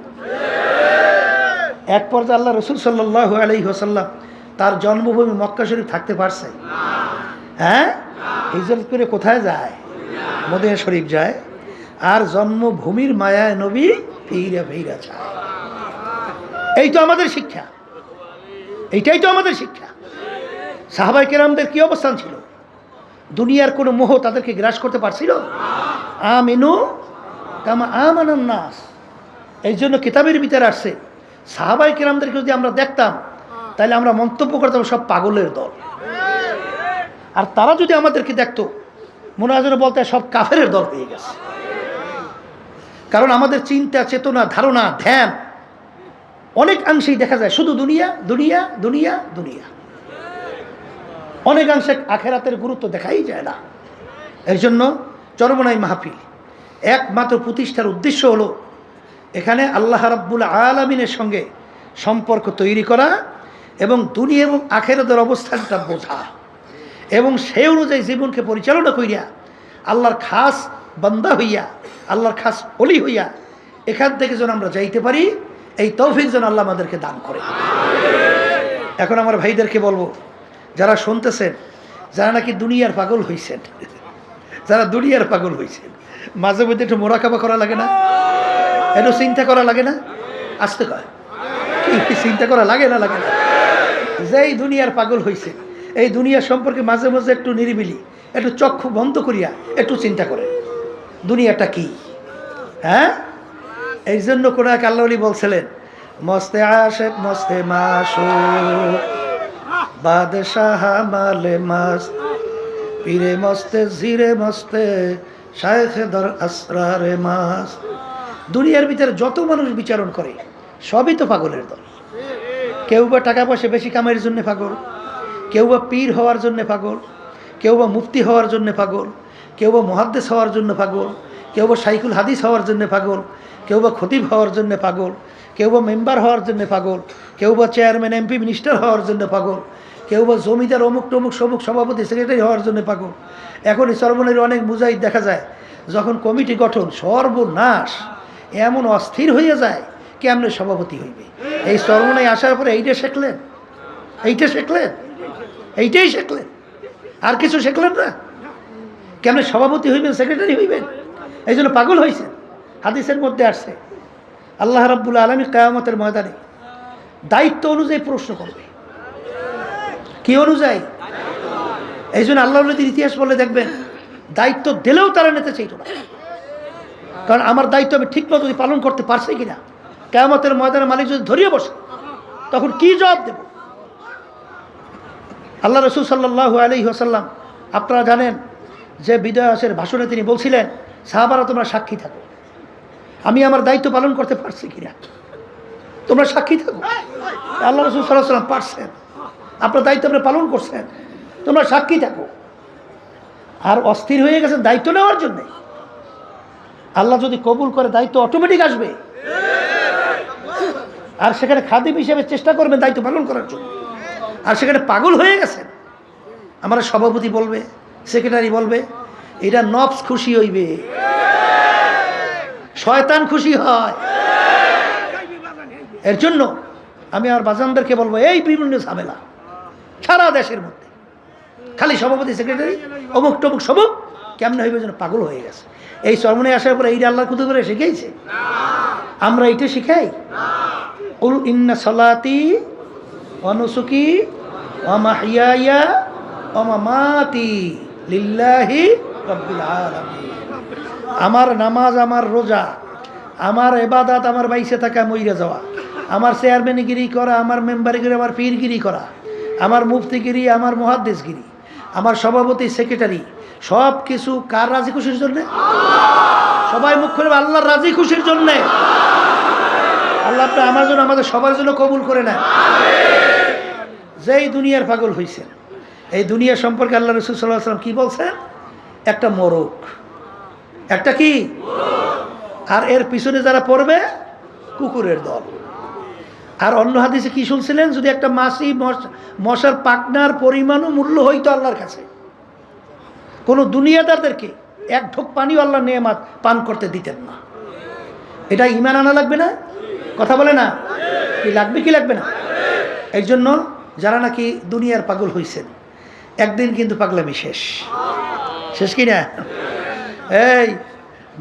এক পর্যায়ে আল্লাহ রসুল সাল্লাল্লাহু আলাইহি ওয়াসাল্লাম তার জন্মভূমি মক্কা শরীফ থাকতে পারছে? হ্যাঁ, হিজরত করে কোথায় যায়? মদিনা শরীফ যায়। আর জন্মভূমির মায়ায় নবী ফিরা ফিরা যায়। এই তো আমাদের শিক্ষা, এইটাই তো আমাদের শিক্ষা। সাহাবায়ে কেরামদের কি অবস্থান ছিল? দুনিয়ার কোনো মোহ তাদেরকে গ্রাস করতে পারছিল? আমিনু কামা আমানান নাস। এই জন্য কিতাবের ভিতরে আসছে সাহাবায়ে কেরামদেরকে যদি আমরা দেখতাম তাহলে আমরা মন্তব্য করতাম সব পাগলের দল। আর তারা যদি আমাদেরকে দেখতো মনে হয় যেন বলতে সব কাফেরের দল হয়ে গেছে। কারণ আমাদের চিন্তা, চেতনা, ধারণা, ধ্যান অনেকাংশেই দেখা যায় শুধু দুনিয়া দুনিয়া দুনিয়া দুনিয়া। অনেকাংশে আখেরাতের গুরুত্ব দেখাই যায় না। এর জন্য চরমনাই মাহফিল একমাত্র প্রতিষ্ঠার উদ্দেশ্য হলো এখানে আল্লাহ রাব্বুল আলামিনের সঙ্গে সম্পর্ক তৈরি করা এবং দুনিয়া এবং আখেরাতের অবস্থানটা বোঝা এবং সেই অনুযায়ী জীবনকে পরিচালনা করিয়া আল্লাহর খাস বান্দা হইয়া, আল্লাহর খাস ওলি হইয়া এখান থেকে যেন আমরা যাইতে পারি, এই তৌফিক যেন আল্লাহ আমাদেরকে দান করে। এখন আমার ভাইদেরকে বলবো, যারা শুনতেছেন, যারা নাকি দুনিয়ার পাগল হইছেন, যারা দুনিয়ার পাগল হইছেন, মাঝে মধ্যে একটু মোরাকাবা করা লাগে না? একটু চিন্তা করা লাগে না? আসতে কয় কি চিন্তা করা লাগে না? লাগে না? যেই দুনিয়ার পাগল হইছে এই দুনিয়া সম্পর্কে মাঝে মাঝে একটু নিরিবিলি একটু চক্ষু বন্ধ করিয়া একটু চিন্তা করে দুনিয়াটা কি। হ্যাঁ, এই জন্য কোন এক আল্লাহ ওলি বলছিলেন, মস্তে আশেক মস্তে মাসুক বাদশাহ মালে মাস্ত পীরে মস্তে জিরে মস্তে শায়েখে দর আসরারে মাস্ত। দুনিয়ার ভিতরে যত মানুষ বিচারণ করে সবই তো পাগলের দল। কেউ বা টাকা পয়সা বেশি কামাইয়ের জন্য পাগল, কেউ বা পীর হওয়ার জন্য পাগল, কেউ বা মুফতি হওয়ার জন্য পাগল, কেউ বা মুহাদ্দিস হওয়ার জন্য পাগল, কেউ বা শাইখুল হাদিস হওয়ার জন্য পাগল, কেউ বা খতিব হওয়ার জন্য পাগল, কেউ বা মেম্বার হওয়ার জন্য পাগল, কেউ বা চেয়ারম্যান এমপি মিনিস্টার হওয়ার জন্য পাগল, কেউ বা জমিদার অমুক টমুক সমুক সভাপতি সেক্রেটারি হওয়ার জন্য পাগল। এখন এই সর্বনের অনেক মুজাহিদ দেখা যায় যখন কমিটি গঠন সর্বনাশ, এমন অস্থির হয়ে যায় কেমনে সভাপতি হইবে। এই সর্বনায় আসার পরে এইটা শিখলেন, এইটা শিখলেন, এইটাই শিখলেন, আর কিছু শিখলেন না। কেমনে সভাপতি হইবেন, সেক্রেটারি হইবেন, এই জন্য পাগল হয়েছে। হাদিসের মধ্যে আসছে আল্লাহ রাব্বুল আলামিন কিয়ামতের ময়দানে দায়িত্ব অনুযায়ী প্রশ্ন করবে। কি অনুযায়ী? এই জন্য আল্লাহ নবীর ইতিহাস বলে দেখবেন দায়িত্ব দিলেও তারা নিতে চাইতো না। কারণ আমার দায়িত্ব আমি ঠিক মতো পালন করতে পারছি কিনা, কিয়ামতের ময়দানে মালিক যদি ধরিয়ে বসে তখন কি জবাব দেব? আল্লাহ রাসূল সাল্লাল্লাহু আলাইহি ওয়াসাল্লাম আপনারা জানেন যে বিদায় আসের ভাষণে তিনি বলছিলেন, সাহাবারা তোমরা সাক্ষী থাকো, আমি আমার দায়িত্ব পালন করতে পারছি কিনা, তোমরা সাক্ষী থাকো। আল্লাহ রাসূল সাল্লাল্লাহু আলাইহি ওয়াসাল্লাম পারছেন, আপনার দায়িত্ব আপনি পালন করছেন, তোমরা সাক্ষী থাকো। আর অস্থির হয়ে গেছেন দায়িত্ব নেওয়ার জন্যে। আল্লাহ যদি কবুল করে দায়িত্ব অটোমেটিক আসবে। আর সেখানে খাদিম হিসেবে চেষ্টা করবেন দায়িত্ব পালন করার জন্য। আর সেখানে পাগল হয়ে গেছেন, আমার সভাপতি বলবে, সেক্রেটারি বলবে, এটা নফস খুশি হইবে, শয়তান খুশি হয়। এর জন্য আমি আমার বাজানদেরকে বলবো, এই বিভিন্ন ঝামেলা সারা দেশের মধ্যে খালি সভাপতি সেক্রেটারি অমুক টমুক সবুক কেমনে হইবে যেন পাগল হয়ে গেছে। এই চরমনে আসার পরে এইটা আল্লাহর কুতু করে শিখাইছে? আমরা এইটা শিখাই? কুল ইন্না সালাতি ওয়া নুসুকি ওয়া মাহইয়ায়া ওয়া মামাতি লিল্লাহি রাব্বিল আলামিন। আমার নামাজ, আমার রোজা, আমার ইবাদত, আমার বাইসে থাকা মইরা যাওয়া, আমার চেয়ারম্যানগিরি করা, আমার মেম্বারগিরি, আমার পীরগিরি করা, আমার মুফতিগিরি, আমার মুহাদ্দিসগিরি, আমার সভাপতি সেক্রেটারি, সব কিছু কার রাজি খুশির জন্যে? সবাই মুখ খুলে আল্লাহর রাজি খুশির জন্যে। আল্লাহ আপনি আমার জন্য, আমাদের সবার জন্য কবুল করে নেন। যেই দুনিয়ার পাগল হয়েছেন, এই দুনিয়া সম্পর্কে আল্লাহ রাসূল সাল্লাল্লাহু আলাইহি ওয়াসাল্লাম কি বলছেন? একটা মোরগ, একটা কি, আর এর পিছনে যারা পড়বে কুকুরের দল। আর অন্য হাদিসে কি শুনছিলেন? যদি একটা মাছি মশার পাকনার পরিমাণও মূল্য হইতো আল্লাহর কাছে, কোনো দুনিয়াদারদেরকে এক ঢোক পানিও আল্লাহ নেয়ামত পান করতে দিতেন না। এটা ঈমান আনা লাগবে না? কথা বলে না? কি লাগবে কি লাগবে না? এই জন্য যারা নাকি দুনিয়ার পাগল হইছেন, একদিন কিন্তু পাগলামি শেষ। শেষ কি না? এই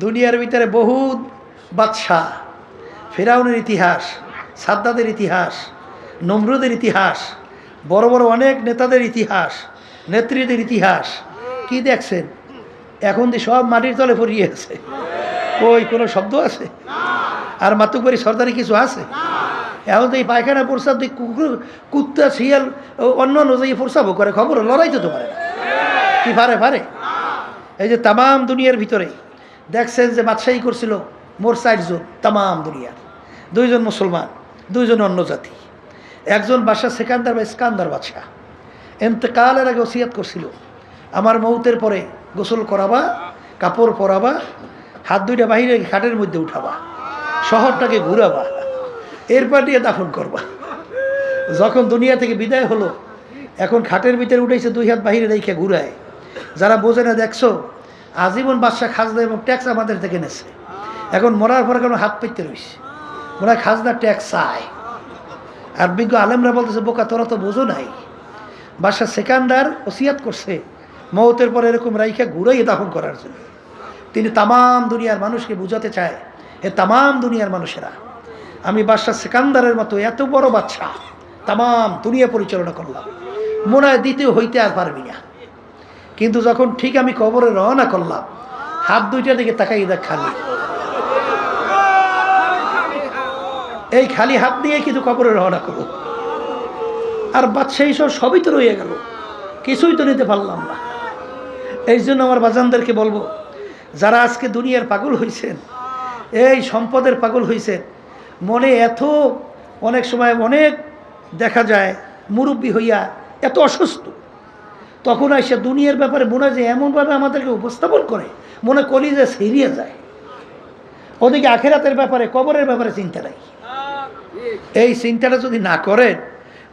দুনিয়ার ভিতরে বহুত বাদশাহ, ফেরাউনের ইতিহাস, সাদ্দাদের ইতিহাস, নমরুদের ইতিহাস, বড় বড় অনেক নেতাদের ইতিহাস, নেত্রীদের ইতিহাস কি দেখছেন? এখন যে সব মাটির তলে পড়িয়ে আছে, ওই কোনো শব্দ আছে? আর মাতুকবাড়ি সর্দারি কিছু আছে? এখন তো এই পায়খানা প্রস্রাব দিয়ে কুকুর, কুত্তা, শিয়াল, অন্য অন্য যে প্রস্রাবও করে, খবর লড়াইতে তো পারে না। কি পারে? এই যে তামাম দুনিয়ার ভিতরে দেখছেন যে বাদশাহী করছিল মোর 4 জন, তামাম দুনিয়ার 2 জন মুসলমান, 2 জন অন্য জাতি। একজন বাদশাহ সেকান্দার বা ইস্কান্দার বাদশাহ এন্তেকালের আগে ওসিয়াত করছিল, আমার মৌতের পরে গোসল করাবা, কাপড় পরাবা, হাত 2টা বাহিরে খাটের মধ্যে উঠাবা, শহরটাকে ঘুরাবা, এরপর দিয়ে দাফন করবা। যখন দুনিয়া থেকে বিদায় হলো, এখন খাটের ভিতরে উঠেছে, 2 হাত বাহিরে রেখে ঘুরায়। যারা বোঝে না, দেখছো আজীবন বাদশাহ খাজনা এবং ট্যাক্স আমাদের থেকে নেছে, এখন মরার পরে কেন হাত পেতে রয়েছে, ওরা খাজনা ট্যাক্স চায়। আর বিজ্ঞ আলেমরা বলতেছে, বোকা তোরা তো বোঝো নাই, বাদশাহ সেকান্দার ওসিয়াত করছে মৌতের পরে এরকম রাইখা ঘুরাইয়ে দাফন করার জন্য। তিনি তামাম দুনিয়ার মানুষকে বুঝাতে চায়, এ তামাম দুনিয়ার মানুষেরা, আমি বাদশাহ সেকান্দারের মতো এত বড় বাদশাহ তামাম দুনিয়া পরিচালনা করলাম, মনে হয় দ্বিতীয় হইতে আর পারবি না। কিন্তু যখন ঠিক আমি কবরে রওনা করলাম, হাত 2টার দিকে তাকাই দেখ খালি, এই খালি হাত দিয়ে কিন্তু কবরে রওনা করো। আর বাদশাহী সবই তো রয়ে গেল, কিছুই তো নিতে পারলাম না। এই জন্য আমার বাজানদেরকে বলবো, যারা আজকে দুনিয়ার পাগল হয়েছেন, এই সম্পদের পাগল হয়েছেন, মনে এত অনেক সময় অনেক দেখা যায় মুরব্বী হইয়া এত অসুস্থ, তখন এসে দুনিয়ার ব্যাপারে মনে হয় যে এমনভাবে আমাদেরকে উপস্থাপন করে, মনে করি যে সিরিয়ে যায়। ওদিকে আখেরাতের ব্যাপারে, কবরের ব্যাপারে চিন্তা নাই। এই চিন্তাটা যদি না করেন,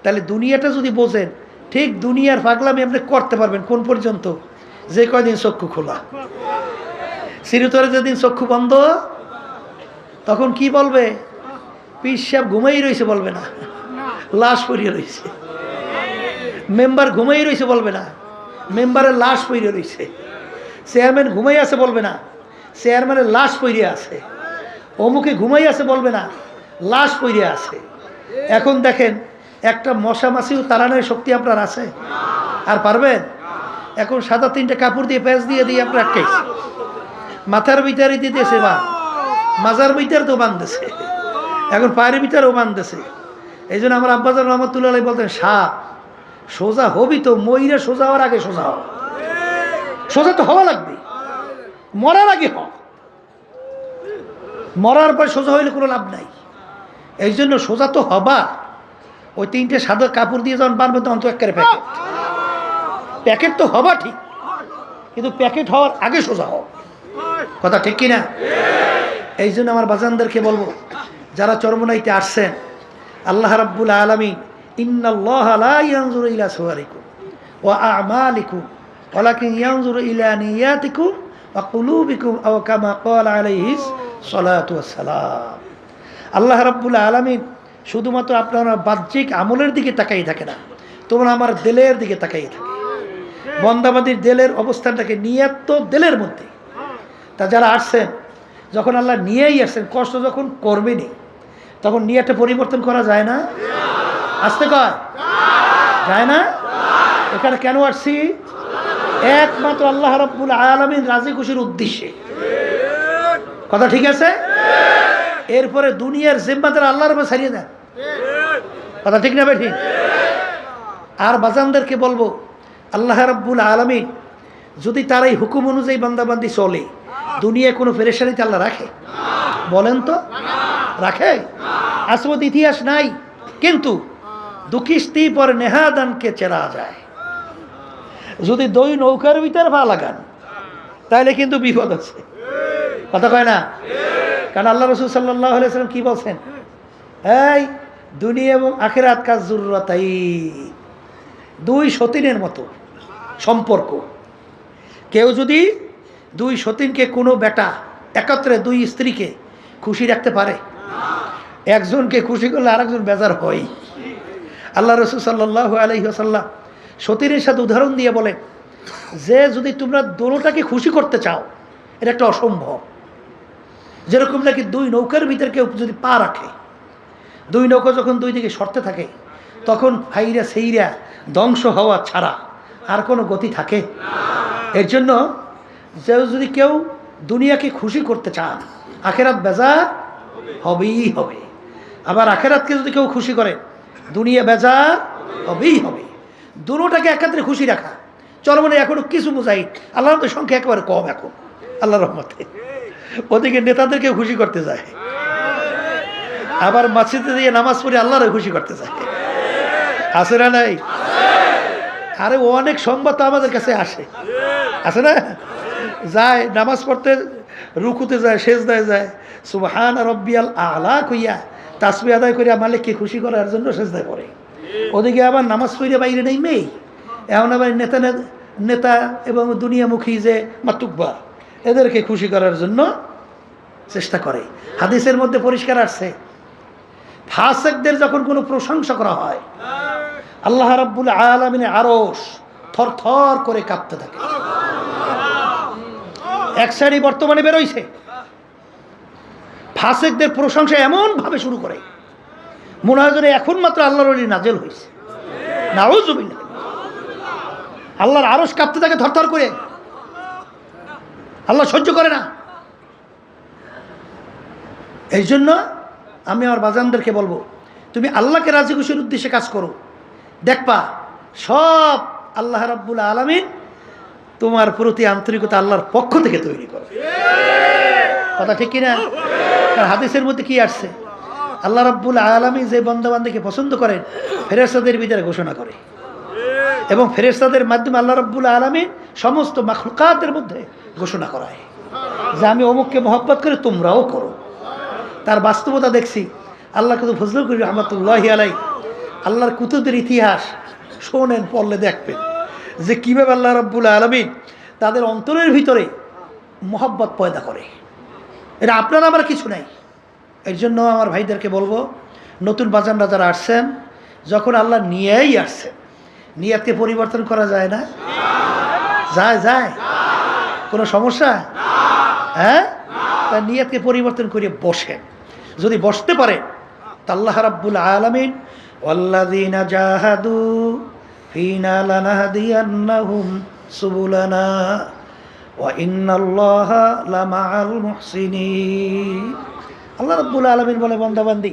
তাহলে দুনিয়াটা যদি বোঝেন, ঠিক দুনিয়ার পাগলামি আপনি করতে পারবেন কোন পর্যন্ত? যে কয়দিন চক্ষু খোলা। চিরতরে যেদিন চক্ষু বন্ধ, তখন কি বলবে? পীর সাহেব ঘুমাই রয়েছে বলবে না, লাশ পড়িয়ে রয়েছে। মেম্বার ঘুমাই রয়েছে বলবে না, মেম্বারের লাশ পড়িয়ে রয়েছে। চেয়ারম্যান ঘুমাই আছে বলবে না, চেয়ারম্যানের লাশ পড়িয়ে আছে। অমুকে ঘুমাই আছে বলবে না, লাশ পড়িয়ে আছে। এখন দেখেন, একটা মশা মাছিও তাড়ানোর শক্তি আপনার আছে? আর পারবেন? এখন সাদা 3টে কাপড় দিয়ে প্যাঁচ দিয়ে দিয়ে আপনার আটকাইছে, মাথার ভিতরে দিতেছে, বা মাজার ভিতরে তো বাঁধতেছে, এখন পায়ের ভিতরেও বাঁধতেছে। এই জন্য আমার আব্বাজান রহমতুল্লাহ আলাইহি বলতেন, সাপ সোজা হবি তো মইরা সোজা হওয়ার আগে সোজা হও। সোজা তো হওয়া লাগবে, মরার আগে হ, মরার পর সোজা হইলে কোনো লাভ নাই। এই জন্য সোজা তো হবা। ওই 3টে সাদা কাপড় দিয়ে যখন বাঁধবে, তখন তো একেবারে প্যাকেট। প্যাকেট তো হবা ঠিক, কিন্তু প্যাকেট হওয়ার আগে সোজা হও। কথা ঠিক কিনা? এই জন্য আমার বাজানদেরকে বলবো, যারা চরমনাইতে আসছেন, আল্লাহ রাব্বুল আলামিন, ইন্নাল্লাহা লা ইয়ানজুরু ইলা সুওয়ারিকুম ওয়া আ'মালিকুম ওয়ালাকিন ইয়ানজুরু ইলা নিয়াতিকুম ওয়া কুলুবিকুম আও কামা ক্বালা আলাইহিস সালাতু ওয়াস সালাম। আল্লাহ রাব্বুল আলামিন শুধুমাত্র আপনার বাহ্যিক আমলের দিকে তাকাই থাকে না, তোমরা আমার দিলের দিকে তাকাই থাকে। বন্দাবাদীর দিলের অবস্থানটাকে, নিয়ত তো দিলের মধ্যে। তা যারা আসছেন, যখন আল্লাহ নিয়েই আসছেন, কষ্ট যখন করবেনি, তখন নিয়তটা পরিবর্তন করা যায় না? আসতে কয় যায় না? এখানে কেন আসছি? একমাত্র আল্লাহ রাব্বুল আলামিন রাজি খুশির উদ্দেশ্যে। কথা ঠিক আছে? এরপরে দুনিয়ার জিম্মাদার আল্লাহর উপর ছাড়িয়ে দেন। কথা ঠিক না ভাই? ঠিক। আর বাজানদেরকে বলবো, আল্লাহ রাব্বুল আলামিন যদি তার এই হুকুম অনুযায়ী বান্দাবান্দি চলে, দুনিয়ায় কোনো পেরেশানিতে আল্লাহ রাখে? বলেন তো, রাখে? আসবত ইতিহাস নাই, কিন্তু দুকিস্তি পর নেহাদানকে চেরা যায়। যদি 2 নৌকার ভিতরে পা লাগান, তাহলে কিন্তু বিপদ আছে। কথা কয় না? কারণ আল্লাহ রাসূল সাল্লাল্লাহু আলাইহি ওয়াসাল্লাম কি বলছেন? এই দুনিয়া এবং আখিরাত কাজ জুররাতাই, 2 সতীনের মতো সম্পর্ক। কেউ যদি দুই সতীনকে কোনো বেটা একত্রে দুই স্ত্রীকে খুশি রাখতে পারে? একজনকে খুশি করলে আরেকজন বেজার হয়। আল্লাহ রসুল সাল্লাল্লাহু আলাইহি ওয়াসাল্লাম সতীনের সাথে উদাহরণ দিয়ে বলেন যে যদি তোমরা দোনোটাকে খুশি করতে চাও, এটা একটা অসম্ভব। যেরকম নাকি দুই নৌকার ভিতরে কেউ যদি পা রাখে, দুই নৌকা যখন দুই দিকে সরতে থাকে তখন ফাইরা সেইরা ধ্বংস হওয়া ছাড়া আর কোনো গতি থাকে? এর জন্য যে যদি কেউ দুনিয়াকে খুশি করতে চান, আখেরাত বেজার হবেই হবে। আবার আখেরাতকে যদি কেউ খুশি করে, দুনিয়া বেজার হবেই হবে। দুটোটাকে একাত্রে খুশি রাখা চরমনে এখনো কিছু বোঝাই। আল্লাহর তো সংখ্যা একেবারে কম এখন আল্লাহর রহমতে। ওদিকে নেতাদেরকে খুশি করতে যায়, আবার মসজিদে দিয়ে নামাজ পড়ে আল্লাহরে খুশি করতে যায়। আছে না নাই? আরে অনেক সংবাদ তো আমাদের কাছে আসে, আছে না? যায় নামাজ পড়তে, রুকুতে যায়, সেজদায় যায়, সুবহান রাব্বিয়াল আলা কইয়া তাসবিহ আদায় করিয়া মালিককে খুশি করার জন্য সেজদায় পড়ে। ওদিকে আবার নামাজ পড়ে বাইরে নেই মেয়ে, এখন আবার নেতা এবং দুনিয়ামুখী যে মাতুব্বা, এদেরকে খুশি করার জন্য চেষ্টা করে। হাদিসের মধ্যে পরিষ্কার আসছে, ফাসিকদের যখন কোনো প্রশংসা করা হয়, আল্লাহ রাব্বুল আলামিনের আরশ থরথর করে কাঁপতে থাকে। এক সাইডে বর্তমানে বেরোইছে, ফাসিকদের প্রশংসা এমন ভাবে শুরু করে মনে হয় যেন এখন মাত্র আল্লাহর ওলি নাজেল হয়েছে। নাউযুবিল্লাহ, আল্লাহর আরশ কাঁপতে থাকে থরথর করে, আল্লাহ সহ্য করে না। এই জন্য আমি আমার বাজানদেরকে বলবো, তুমি আল্লাহকে রাজি খুশির উদ্দেশ্যে কাজ করো, দেখবা সব আল্লাহ রাব্বুল আলামিন তোমার প্রতি আন্তরিকতা আল্লাহর পক্ষ থেকে তৈরি করো। কথা ঠিক কিনা? কারণ হাদিসের মধ্যে কি আসছে, আল্লাহ রাব্বুল আলামিন যে বান্দাবান্দিকে পছন্দ করেন ফেরেশতাদের ভিতরে ঘোষণা করে, এবং ফেরেশতাদের মাধ্যমে আল্লাহ রাব্বুল আলামিন সমস্ত মাখলুকাতের মধ্যে ঘোষণা করায় যে আমি অমুককে মহব্বত করে তোমরাও করো। তার বাস্তবতা দেখছি। আল্লাহ কুতুব ফজলুল করিম রাহমাতুল্লাহি আলাইহি আল্লাহর কুতুবের ইতিহাস শোনেন, পড়লে দেখবেন যে কীভাবে আল্লাহ রাব্বুল আলামিন তাদের অন্তরের ভিতরে মহব্বত পয়দা করে। এটা আপনার আমার কিছু নাই। এর জন্য আমার ভাইদেরকে বলবো, নতুন বাজানরা যারা আসছেন, যখন আল্লাহ নিয়েই আসছেন, নিয়াতকে পরিবর্তন করা যায় না? যায় যায়? কোনো সমস্যা? হ্যাঁ, তার নিয়াতকে পরিবর্তন করে বসেন। যদি বসতে পারে তা আল্লাহ রাব্বুল আলামিন ওয়াল্লাযীনা জাহাদু ফীনা লানাহদিয়ান্নাহুম সুবুলানা ওয়া ইন্নাল্লাহা লামাআল মুহসিনিন। আল্লাহ রাব্বুল আলামিন বলে, বান্দাবান্দি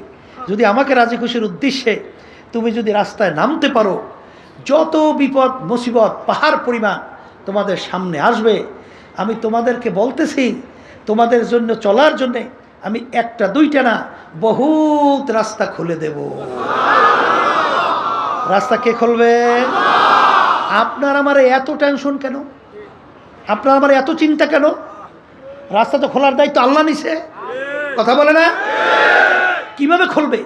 যদি আমাকে রাজি খুশির উদ্দেশ্যে তুমি যদি রাস্তায় নামতে পারো, যত বিপদ মুসিবত পাহাড় পরিমাণ তোমাদের সামনে আসবে, আমি তোমাদেরকে বলতেছি তোমাদের জন্য চলার জন্যে আমি একটা দুইটা না বহুত রাস্তা খুলে দেব। রাস্তা কে খুলবে? আপনার আমার এত টেনশন কেন? আপনার আমার এত চিন্তা কেন? রাস্তা তো খোলার দায়িত্ব আল্লাহ নিছে, কথা বলে না? কিভাবে খুলবে?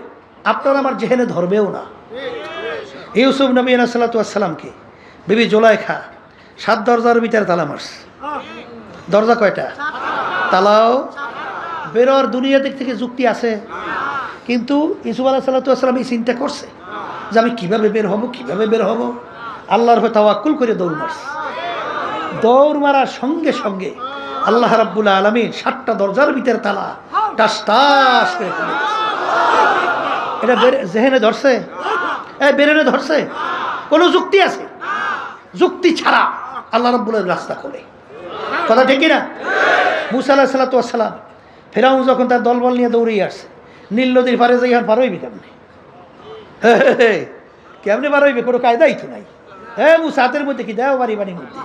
আপনার আমার জেহেনে ধরবেও না। ইউসুফ নবী আলাইহিস সালাতু ওয়াস সালামকে বিবি জুলাইখা 7 দরজার ভিতরে তালা মারছে। দরজা কয়টা? তালাও বেরোর দুনিয়া দিক থেকে যুক্তি আছে, কিন্তু ইউসুফ আলাইহিস সালাতু ওয়াস সালাম এই চিন্তা করছে যে আমি কিভাবে বের হব, কিভাবে বের হব। আল্লাহর উপর তাওয়াক্কুল করে দৌড় মারছে। দৌড় মারার সঙ্গে সঙ্গে আল্লাহ রাব্বুল আলামিন 7টা দরজার ভিতরে তালা টাস টাস করে খুলে দিয়েছে। এটা জেহেনে ধরছে? বেরেনে ধরছে? কোনো যুক্তি আছে? যুক্তি ছাড়া আল্লাহ রাব্বুল আলামিন রাস্তা খোলে, কথা ঠিক কিনা? মুসা আলাইহিস সালাতু ওয়াস সালাম ফেরাউন যখন তার দলবল নিয়ে দৌড়িয়ে আসছে, নীল নদীর পারে যাই, এখন পার হইবি কেমনে? কেমনে পার হইবে? কোনো কায়দাই তো নাই। মুসা হাতের মধ্যে কি দেও, বাড়ি বাড়ির মধ্যে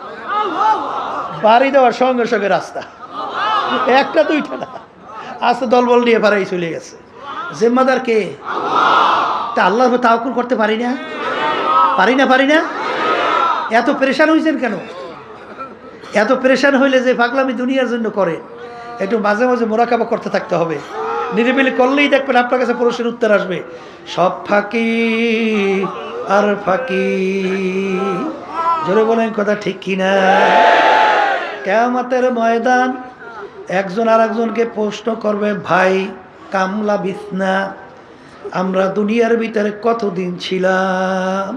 বাড়ি দেওয়ার সঙ্গে সঙ্গে রাস্তা, একটা দুইটা না, আস্তে দলবল নিয়ে পারাই চলে গেছে। জিম্মাদার কে? তা আল্লাহর উপর তাওয়াক্কুল করতে পারি না? পারি না? এত পেরেশান হয়েছেন কেন? এত পেরেশান হইলে যে পাগলামি দুনিয়ার জন্য করে, একটু মাঝে মাঝে মোরাকাবা করতে থাকতে হবে। নিরিবিলি করলেই দেখবেন আপনার কাছে প্রশ্নের উত্তর আসবে। সব ফাঁকি আর ফাঁকি, জোরে বলেন কথা ঠিক কিনা? কিয়ামতের ময়দান একজন আর একজনকে প্রশ্ন করবে, ভাই কামলা বিছনা, আমরা দুনিয়ার ভিতরে কতদিন ছিলাম?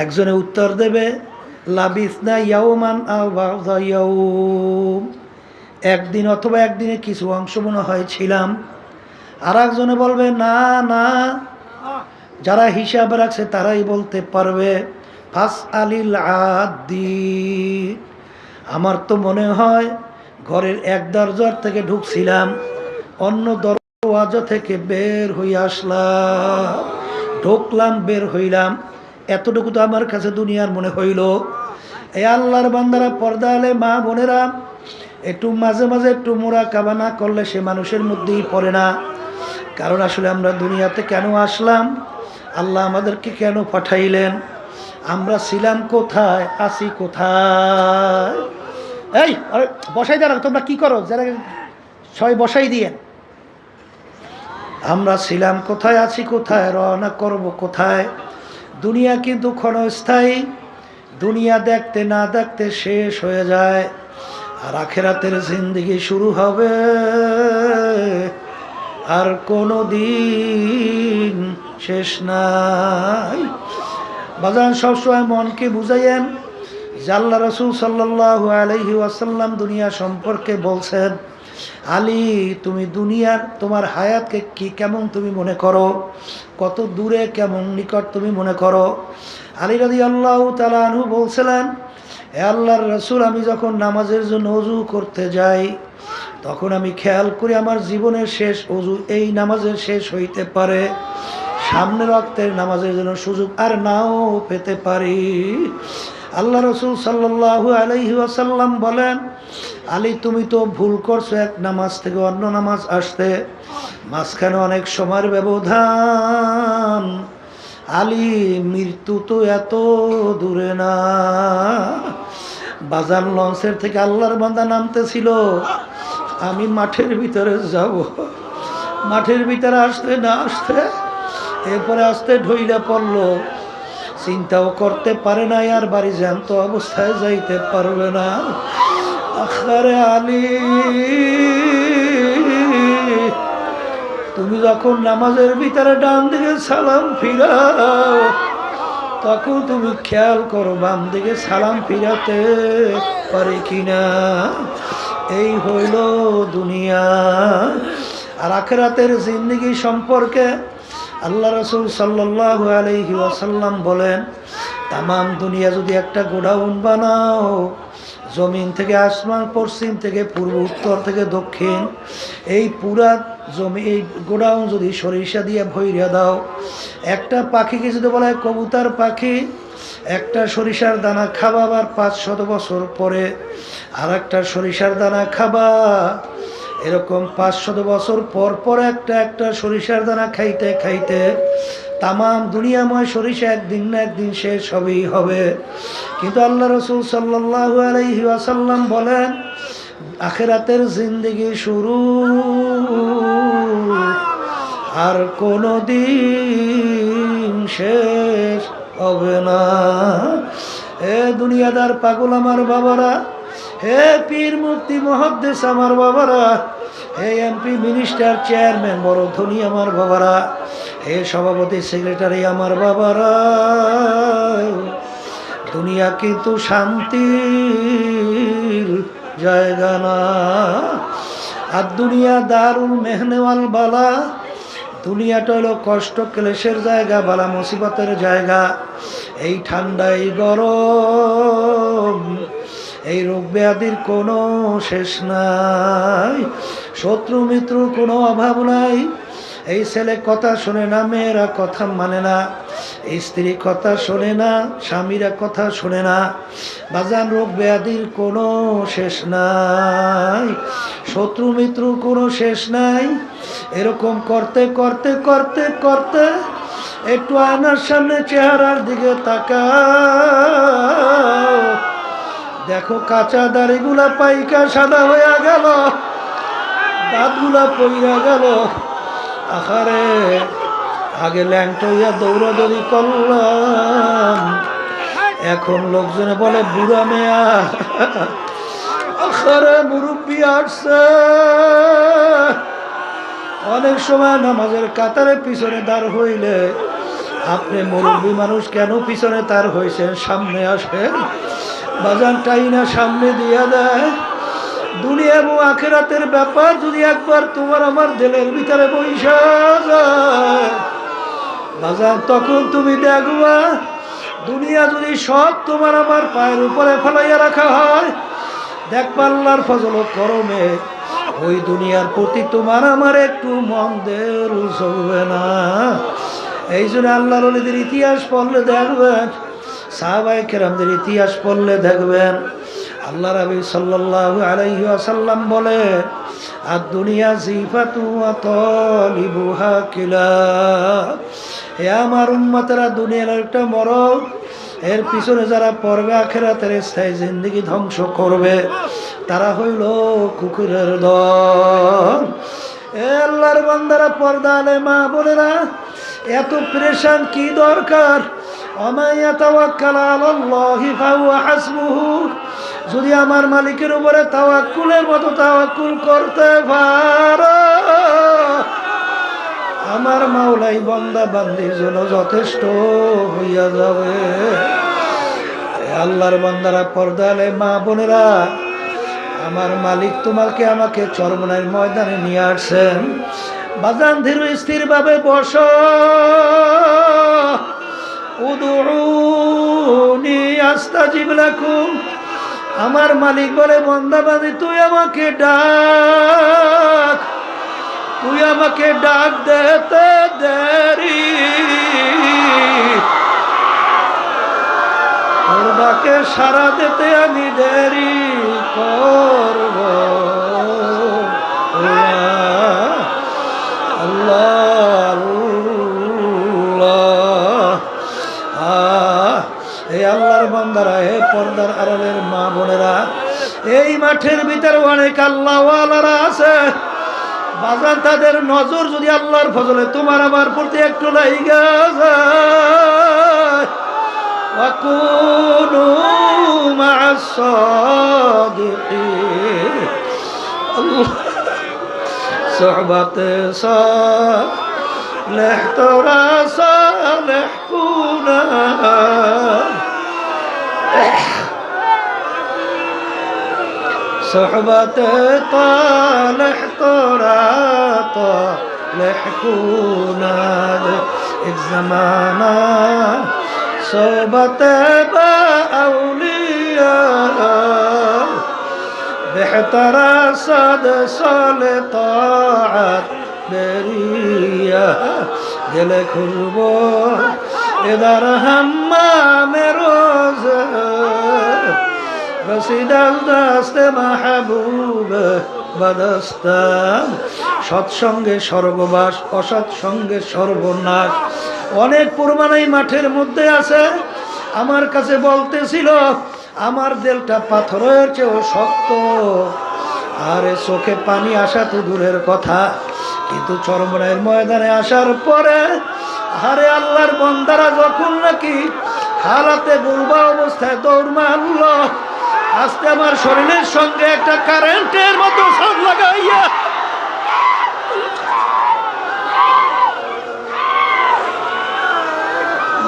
একজনে উত্তর দেবে, লাবিসনা ইয়াওমান আও বা'দা ইয়াওম, একদিন অথবা একদিনে কিছু অংশ মনে হয় ছিলাম। আর একজনে বলবে, না না, যারা হিসাব রাখছে তারাই বলতে পারবে। ফাস আলিল আদি, আমার তো মনে হয় ঘরের এক দরজার থেকে ঢুকছিলাম, অন্য দরওয়াজা থেকে বের হয়ে আসলাম, ঢুকলাম বের হইলাম, এতটুকু তো আমার কাছে দুনিয়ার মনে হইল। এই আল্লাহর বান্দারা, পর্দা আলে মা বোনেরা, একটু মাঝে মাঝে একটু মুরাকাবা না করলে সে মানুষের মধ্যেই পড়ে না। কারণ আসলে আমরা দুনিয়াতে কেন আসলাম, আল্লাহ আমাদেরকে কেন পাঠাইলেন, আমরা ছিলাম কোথায়, আছি কোথায়? এই বসাই দাঁড়াও, তোমরা কি করো, যারা সবাই বসাই দিয়ে, আমরা ছিলাম কোথায়, আছি কোথায়, রওনা করব কোথায়? দুনিয়া কিন্তু ক্ষণস্থায়ী, দুনিয়া দেখতে না দেখতে শেষ হয়ে যায়। আর আখেরাতের জিন্দেগি শুরু হবে, আর কোনো দিন শেষ নাই। বাজান সবসময় মনকে বুঝাইয়েন যে আল্লাহ রাসূল সাল্লাল্লাহু আলাইহি ওয়াসাল্লাম দুনিয়া সম্পর্কে বলছেন, আলী তুমি দুনিয়ার তোমার হায়াতকে কি কেমন তুমি মনে করো, কত দূরে কেমন নিকট তুমি মনে করো? আলী রাদিয়াল্লাহু তাআলা আনহু বলছিলেন, হে আল্লাহর রাসূল, আমি যখন নামাজের জন্য ওযু করতে যাই তখন আমি খেয়াল করি আমার জীবনের শেষ ওযু এই নামাজের শেষ হইতে পারে, সামনের ওয়াক্তের নামাজের জন্য সুযোগ আর নাও পেতে পারি। আল্লাহ রাসূল সাল্লাল্লাহু আলাইহি ওয়াসাল্লাম বলেন, আলী তুমি তো ভুল করছো এক নামাজ থেকে অন্য নামাজ আসতে, মাঝখানে অনেক সময়ের ব্যবধান। আলী মৃত্যু তো এত দূরে না। বাজার লঞ্চের থেকে আল্লাহর বান্দা নামতেছিল, আমি মাঠের ভিতরে যাব, মাঠের ভিতরে আসতে না আসতে এরপরে আসতে ঢইলা পড়লো, চিন্তাও করতে পারে না আর বাড়ি জ্যান্ত অবস্থায় যাইতে পারবে না। আখারে আলী, তুমি যখন নামাজের ভিতরে ডান দিকে সালাম ফিরাও তখন তুমি খেয়াল করো বাম দিকে সালাম ফিরাতে পারে কিনা। এই হইল দুনিয়া। আর আখিরাতের জিন্দেগি সম্পর্কে আল্লাহ রাসূল সাল্লাল্লাহু আলাইহি ওয়াসাল্লাম বলেন, তামাম দুনিয়া যদি একটা গোডাউন বানাও, জমিন থেকে আসমান, পশ্চিম থেকে পূর্ব, উত্তর থেকে দক্ষিণ, এই পুরা জমি এই গোডাউন যদি সরিষা দিয়ে ভইরা দাও, একটা পাখিকে যদি বলা হয় কবুতর পাখি, একটা সরিষার দানা খাবা, আবার 500 বছর পরে আর একটা সরিষার দানা খাবা, এরকম 500 বছর পর পর একটা সরিষার দানা খাইতে খাইতে তামাম দুনিয়াময় সরিষা একদিন না একদিন শেষ হবেই হবে। কিন্তু আল্লাহ রাসূল সাল্লাল্লাহু আলাইহি ওয়াসাল্লাম বলেন, আখিরাতের জিন্দেগি শুরু, আর কোনো দিন শেষ হবে না। হে দুনিয়াদার পাগল আমার বাবারা, হে পীর মুফতি মুহাদ্দিস আমার বাবারা, হে এমপি মিনিস্টার চেয়ারম্যান বড় ধনী আমার বাবারা, হে সভাপতি সেক্রেটারি আমার বাবারা, দুনিয়া কিন্তু শান্তির জায়গা না। আর দুনিয়া দারুল মেহনে ওয়াল বালা, দুনিয়াটা হলো কষ্ট ক্লেশের জায়গা, বালা মুসিবতের জায়গা। এই ঠান্ডা, এই গরম, এই রোগ ব্যাধির কোনো শেষ নাই, শত্রু মিত্রর কোনো অভাব নাই। এই ছেলে কথা শোনে না, মেয়েরা কথা মানে না, এই স্ত্রী কথা শোনে না, স্বামীরা কথা শোনে না। বাজান রোগ ব্যাধির কোনো শেষ নাই, শত্রু মিত্রর কোনো শেষ নাই। এরকম করতে করতে করতে করতে একটু আয়নার সামনে চেহারার দিকে তাকাও, দেখো কাঁচা দাড়িগুলা পাইকা সাদা হয়ে গেল, দাঁতগুলা পইরা গেল। আহারে, আগে ল্যাংটইয়া দৌড়াদৌড়ি করলাম, এখন লোকজনে বলে বুড়া মেয়া, আখারে মুরব্বী আসছে, অনেক সময় নামাজের কাতারে পিছনে দাঁড় হইলে আপনি মুরব্বী মানুষ কেন পিছনে তার হয়েছেন, সামনে আসেন। বাজানটাই না সামনে দিয়া দেয়। দুনিয়া এবং আখিরাতের ব্যাপার যদি একবার তোমার আমার দিলের ভিতরে বইসা যায় বাজান, তখন তুমি দেখবা দুনিয়া যদি সব তোমার আমার পায়ের উপরে ফেলাইয়া রাখা হয়, দেখবা আল্লাহর ফজল ও করমে ওই দুনিয়ার প্রতি তোমার আমার একটু মন দের চলবে না। এই জন্য আল্লাহর ওলিদের ইতিহাস পড়লে দেখবেন, সাহাবায়ে কেরামদের ইতিহাস পড়লে দেখবেন, আল্লাহ রাবী সাল্লাল্লাহু আলাইহি ওয়াসাল্লাম বলে, আর দুনিয়া জিফাতু ওয়া তালিবুহা কিলাব। হে আমার উম্মতেরা, দুনিয়ার একটা মরণ, এর পিছনে যারা পড়বে আখিরাতের স্থায়ী জিন্দেগি ধ্বংস করবে, তারা হইল কুকুরের দল। এ আল্লাহর বান্দারা, পর্দা আলে মা বোনেরা, এত প্রেশান কি দরকার? ওমাইয়া তাওয়াক্কাল আলাল্লাহি ফাহুয়া হাসবুহু। যদি আমার মালিকের উপরে তাওয়াক্কুলের মতো তাওয়াক্কুল করতে পারো, আমার মাওলাই বান্দা বান্দির জন্য যথেষ্ট হইয়া যাবে। আল্লাহর বান্দারা, পর্দা আলে মা বোনেরা, আমার মালিক তোমাকে আমাকে চরমনাইয়ের ময়দানে নিয়ে আসছেন। বাজান ধীর স্থির ভাবে বসো। উদউনি আস্তাজিব লাকুম। আমার মালিক বলে, বান্দা বান্দি তুই আমাকে ডাক, তুই আমাকে ডাক দেতে দেরি, তোর ডাকে সারা দিতে আমি দেরি করব। আল্লাহ আল্লাহ। এই আল্লাহর বান্দারা, হে পর্দার আড়ালের মা বোনেরা, এই মাঠের ভিতরে অনেক আল্লাহওয়ালারা আছে বাজান, তাদের নজর যদি আল্লাহর ফজলে তোমার আমার প্রতি একটু লাইগা যায়, ওয়াকুনু মা'আস সাদিকিন। আল্লাহ সোহবতে সালেহ তোরা সালেহ কুনা, সোহবতে তালেহ তোরা তালেহ কুনা। এক জামানা সোহবতে বা আউলিয়া, বেহতরা সাদ সালে তাআত বেরিয়া, গেলে খুলব এদার হাম্মামে রোজ, রসিদাল দাস্তে মাহবুব বাদস্তান। সৎসঙ্গে স্বর্গবাস, অসৎসঙ্গে সর্বনাশ। অনেক প্রমাণ এই মাঠের মধ্যে আছে। আমার কাছে বলতেছিল, আমার দিলটা পাথরের চেয়েও শক্ত, আরে চোখে পানি আসা তো দূরের কথা, কিন্তু চরমনাইয়ের ময়দানে আসার পরে আরে আল্লাহর বান্দারা যখন নাকি হালাতে বুলবা অবস্থায় দৌড় মারল, আজকে আমার শরীরের সঙ্গে একটা কারেন্টের মতো শক লাগাইয়া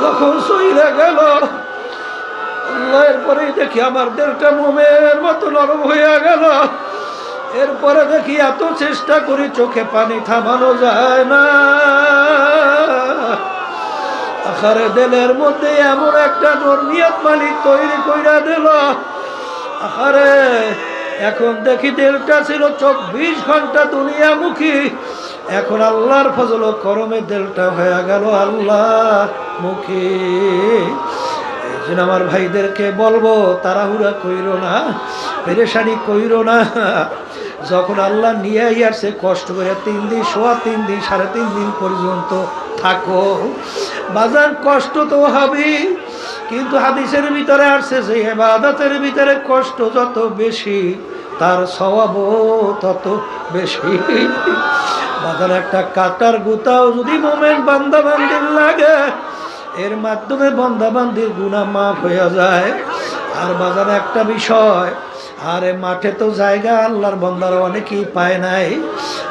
যখন সইরা গেল, এরপরেই দেখি আমার দিলটা মোমের মতো নরম হইয়া গেল। এরপরে দেখি এত চেষ্টা করি, চোখে পানি থামানো যায় না। আখারে দিলের মধ্যে এমন একটা নিয়ত মালিক তৈরি কইরা দিল। আখারে এখন দেখি দিলটা ছিল 24 ঘন্টা দুনিয়ামুখী, এখন আল্লাহর ফজল ও করমে দিলটা হয়ে গেল আল্লাহ মুখী। এই জন্য আমার ভাইদেরকে বলবো, তাড়াহুড়া কইরো না, পেরেশানি কইরো না। যখন আল্লাহ নিয়ে আসছে, কষ্ট করে 3 দিন, সোয়া 3 দিন, 3.5 দিন পর্যন্ত থাকো বাজার, কষ্ট তো হবেই। কিন্তু হাদিসের ভিতরে আসছে যে ইবাদতের ভিতরে কষ্ট যত বেশি, তার সওয়াবও তত বেশি। বাজার একটা কাটার গুতাও যদি মোমেন বান্দা বান্দির লাগে, এর মাধ্যমে বান্দা বান্দির গুনাহ মাফ হয়ে যায়। আর বাজারে একটা বিষয়, আরে মাঠে তো জায়গা আল্লাহর বান্দারা অনেকেই পায় নাই।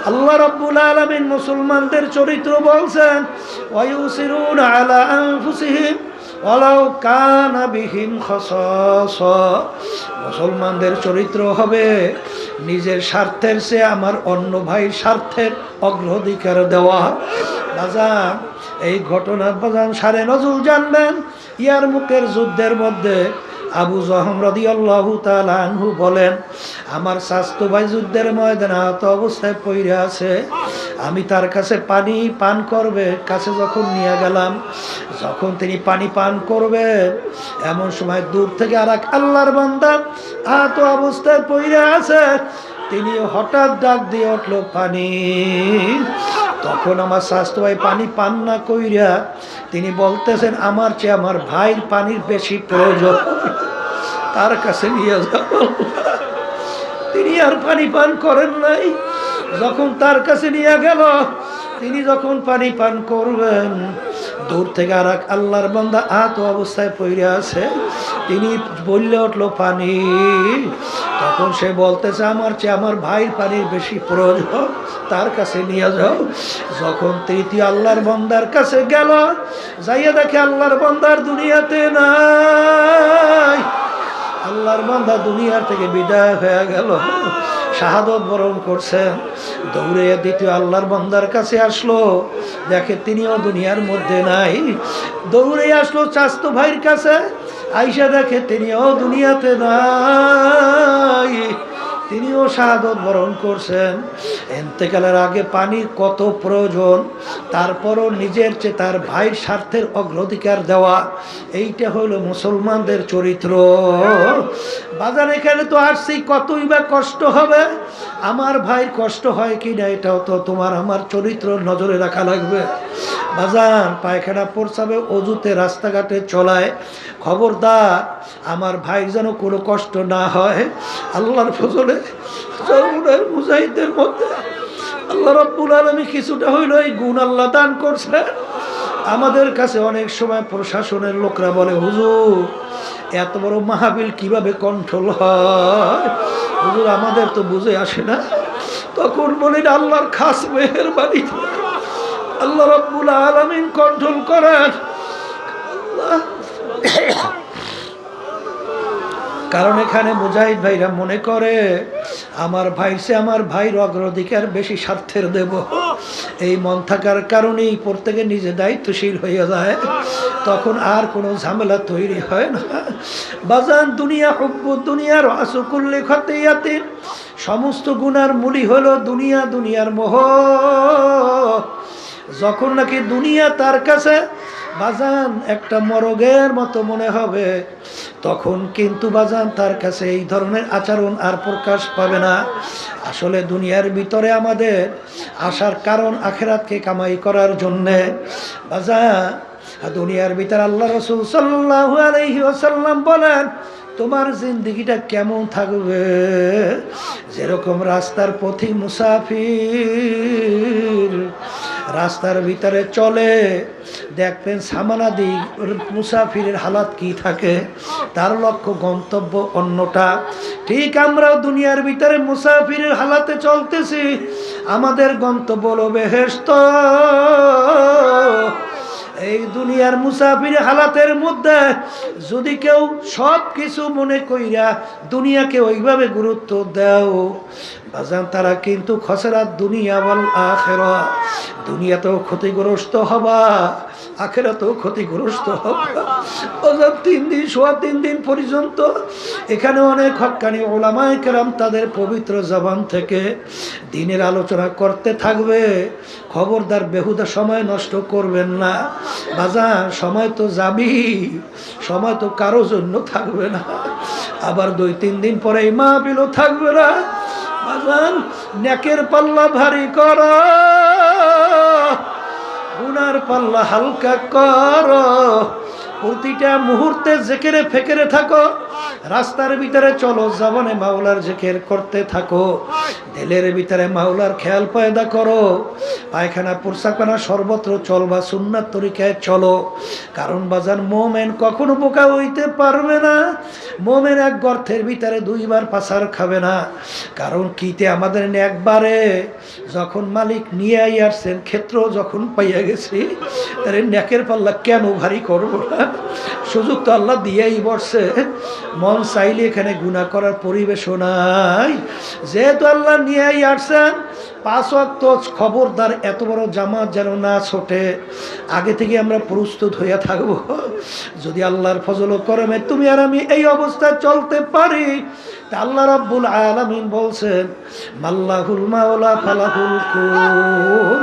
আল্লাহ রাব্বুল আলামিন মুসলমানদের চরিত্র বলছেন, ওয়ায়ুসিরুনা আলা আনফুসিহিম ওয়ালাউ কানা বিহিম খাসাসা। মুসলমানদের চরিত্র হবে নিজের স্বার্থের চেয়ে আমার অন্য ভাইয়ের স্বার্থের অগ্রাধিকার দেওয়া। বাজান, এই ঘটনার বাজান সারে নজরুল জানবেন। ইয়ারমুকের যুদ্ধের মধ্যে আবু জহম রাদিয়াল্লাহু তাআলা আনহু বলেন, আমার স্বাস্থ্য ভাই যুদ্ধের ময়দানে আহত অবস্থায় পড়ে আছে। আমি তার কাছে পানি পান করবে কাছে যখন নিয়ে গেলাম, যখন তিনি পানি পান করবে এমন সময় দূর থেকে আর এক আল্লাহর বান্দা আহত অবস্থায় পড়ে আছে, তিনি হঠাৎ ডাক দিয়ে উঠল, পানি। তখন আমার স্বাস্থ্য ভাই পানি পান না কইরা তিনি বলতেছেন, আমার চেয়ে আমার ভাইয়ের পানির বেশি প্রয়োজন, তার কাছে নিয়ে যাব। তিনি আর পানি পান করেন নাই। যখন তার কাছে নিয়ে গেল, তিনি যখন পানি পান করবেন, দূর থেকে আর এক আল্লাহর বান্দা আহত অবস্থায় পড়ে আছে, তিনি বললে উঠল, পানি। তখন সে বলতেছে, আমার চেয়ে আমার ভাইয়ের পানির বেশি প্রয়োজন, তার কাছে নিয়ে যাও। যখন তৃতীয় আল্লাহর বান্দার কাছে গেল, যাইয়া দেখে আল্লাহর বান্দার দুনিয়াতে নাই। আল্লাহর বান্দা দুনিয়ার থেকে বিদায় হয়ে গেল, শাহাদত বরণ করছে। দৌড়ে দ্বিতীয় আল্লাহর বান্দার কাছে আসলো, দেখে তিনিও দুনিয়ার মধ্যে নাই। দৌড়ে আসলো চাচাতো ভাইয়ের কাছে, আইসা দেখে তিনিও দুনিয়াতে নাই, তিনিও শাহাদত বরণ করছেন। ইন্তেকালের আগে পানির কত প্রয়োজন, তারপরও নিজের চেয়ে তার ভাইয়ের স্বার্থের অগ্রাধিকার দেওয়া, এইটা হলো মুসলমানদের চরিত্র। বাজার এখানে তো আসছি, কতই বা কষ্ট হবে, আমার ভাইয়ের কষ্ট হয় কি না এটাও তো তোমার আমার চরিত্র নজরে রাখা লাগবে। বাজান, পায়খানা প্রস্রাবে অজুতে রাস্তাঘাটে চলায় খবরদার আমার ভাইয়ের যেন কোনো কষ্ট না হয়। আল্লাহর ফজলে চরমুনার মুজাহিদের মধ্যে আল্লাহ রাব্বুল আলামিন কিছুটা হইল এই গুণ আল্লাহ দান করছে। আমাদের কাছে অনেক সময় প্রশাসনের লোকরা বলে, হুজুর এত বড় মাহফিল কিভাবে কন্ট্রোল হয়? হুজুর আমাদের তো বুঝে আসে না। তখন বলি, আল্লাহর খাস মেহেরবানি, আল্লাহ রাব্বুল আলামিন কন্ট্রোল করেন। কারণ এখানে মুজাহিদ ভাইরা মনে করে আমার ভাইসে আমার ভাইয়ের অগ্রাধিকার বেশি স্বার্থের দেব, এই মন থাকার কারণেই প্রত্যেকে নিজে দায়িত্বশীল হয়ে যায়, তখন আর কোনো ঝামেলা তৈরি হয় না। বাজান, দুনিয়া হুব্বু দুনিয়ার আসুকুল্লি খতিয়াতিন, সমস্ত গুনার মূলই হলো দুনিয়া, দুনিয়ার মোহ। যখন নাকি দুনিয়া তার কাছে বাজান একটা মরগের মতো মনে হবে, তখন কিন্তু বাজান তার কাছে এই ধরনের আচরণ আর প্রকাশ পাবে না। আসলে দুনিয়ার ভিতরে আমাদের আসার কারণ আখিরাতকে কামাই করার জন্যে। বাজান, দুনিয়ার ভিতরে আল্লাহ রাসূল সাল্লাল্লাহু আলাইহি ওয়াসাল্লাম বলেন, তোমার জিন্দেগিটা কেমন থাকবে? যেরকম রাস্তার পথি মুসাফির রাস্তার ভিতরে চলে, দেখবেন সামানাদি মুসাফিরের হালাত কি থাকে, তার লক্ষ্য গন্তব্য অন্যটা। ঠিক আমরাও দুনিয়ার ভিতরে মুসাফিরের হালাতে চলতেছি, আমাদের গন্তব্য হলো বেহেশত। এই দুনিয়ার মুসাফির হালাতের মধ্যে যদি কেউ সব কিছু মনে কইরা দুনিয়াকে ওইভাবে গুরুত্ব দাও, বাজান তারা কিন্তু খসরাত দুনিয়া ওয়াল আখিরা, দুনিয়াতেও ক্ষতিগ্রস্ত হবা, আখিরাতেও ক্ষতিগ্রস্ত হবা। বাজান 3 দিন সোয়া 3 দিন পর্যন্ত এখানে অনেক হক্কানি উলামায়ে কেরাম তাদের পবিত্র জবান থেকে দ্বীনের আলোচনা করতে থাকবে। খবরদার বেহুদা সময় নষ্ট করবেন না। বাজান, সময় তো যাবি, সময় তো কারো জন্য থাকবে না। আবার 2-3 দিন পরে এই মাহফিলও থাকবে না। বাজান, নেকের পাল্লা ভারী কর, গুনার পাল্লা হালকা কর, প্রতিটা মুহূর্তে জেকেরে ফেকেরে থাকো। রাস্তার ভিতরে চলো, জবানে মাওলার জিকির করতে থাকো, দিলের ভিতরে মাওলার খেয়াল পয়দা করো। পায়খানা পুরসাখানা সর্বত্র চলবা, সুন্নাত তরিকায় চলো। কারণ বাজান মোমেন কখনো বোকা হইতে পারবে না। মোমেন এক গর্তের ভিতরে দুইবার পাছার খাবে না। কারণ কিতে আমাদের একবারে যখন মালিক নিয়ে আসছেন, ক্ষেত্র যখন পাইয়া গেছি, তাহলে নেকের পাল্লা কেন ভারী করবো না? সুযোগ তো আল্লাহ দিয়েই বসছে। মন চাইলে এখানে গুনাহ করার পরিবেশও নাই। যেহেতু আল্লাহ নিয়েই আসছেন, 5 ওয়াক্ত খবরদার এত বড় জামাত যেন না ছোটে। আগে থেকে আমরা প্রস্তুত হইয়া থাকব। যদি আল্লাহর ফজল ও করমে তুমি আর আমি এই অবস্থায় চলতে পারি, তা আল্লাহ রাব্বুল আলামিন বলছেন, মাল্লাহুল মাওলা ফালাহুল কুল।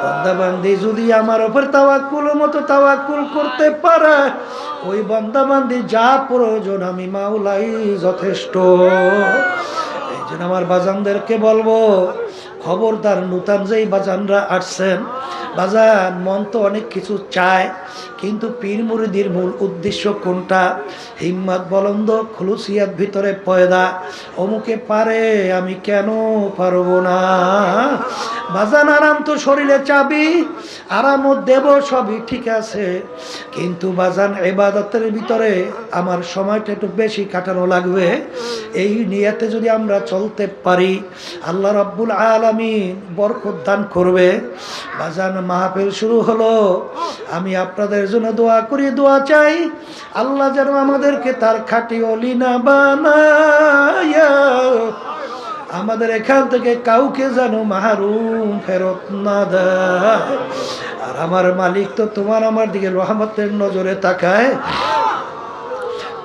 বান্দা বান্দি যদি আমার উপর তাওয়াক্কুলের মতো তাওয়াক্কুল করতে পারে, ওই বান্দা বান্দি যা প্রয়োজন আমি মাওলাই যথেষ্ট। এই জন্য আমার বাজানদেরকে বলবো, খবরদার নূতন যেই বাজানরা আসছেন, বাজান মন তো অনেক কিছু চায়, কিন্তু পীর মুরিদির মূল উদ্দেশ্য কোনটা? হিম্মত বলন্দ খুলুসিয়াত ভিতরে পয়দা। অমুকে পারে, আমি কেন পারবো না? বাজান আরাম তো শরীরে চাবি, আরামও দেব, সবই ঠিক আছে, কিন্তু বাজান ইবাদতের ভিতরে আমার সময়টা একটু বেশি কাটানো লাগবে। এই নিয়তে যদি আমরা চলতে পারি, আল্লাহ রাব্বুল আলামিন বরকত দান করবে। বাজান মাহফিল শুরু হলো, আমি আপনাদের জন্য দোয়া করি, দোয়া চাই আল্লাহ যেন আমাদেরকে তার খাঁটি ওলি না বানায়া, আমাদের এখান থেকে কাউকে যেন মাহরুম ফেরত না দেয়। আর আমার মালিক তো তোমার আমার দিকে রহমতের নজরে তাকায়,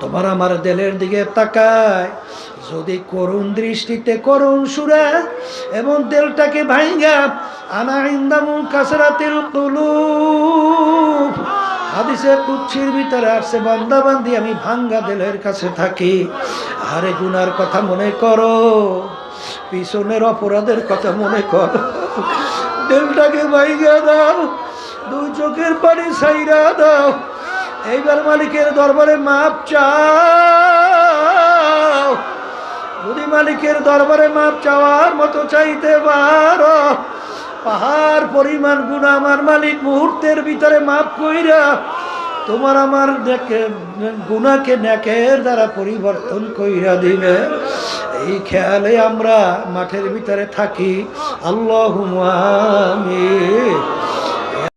তোমার আমার দিলের দিকে তাকায়। যদি করুণ দৃষ্টিতে করুণ সুরে এবং দিলটাকে ভাঙ্গা, আনা ইনদামু কাসরাতিল কুলুব, হাদিসে কুদসির ভিতরে আসছে, বান্দা বান্দি আমি ভাঙ্গা দিলের কাছে থাকি। আরে গুনার কথা মনে করো, পিছনের অপরাধের কথা মনে করো, দিলটাকে ভাঙ্গা দাও, দুই চোখের পানি ছাইরা দাও। এইবার মালিকের দরবারে মাপ চাও। যদি মালিকের দরবারে মাপ চাওয়ার মতো চাইতে পারো, পাহাড় পরিমাণ গুনাহ আমার মালিক মুহূর্তের ভিতরে মাপ কইরা তোমার আমার গুনাহকে নেকের দ্বারা পরিবর্তন কইরা দিবে। এই খেয়ালে আমরা মাঠের ভিতরে থাকি। আল্লাহুম্মা আমিন।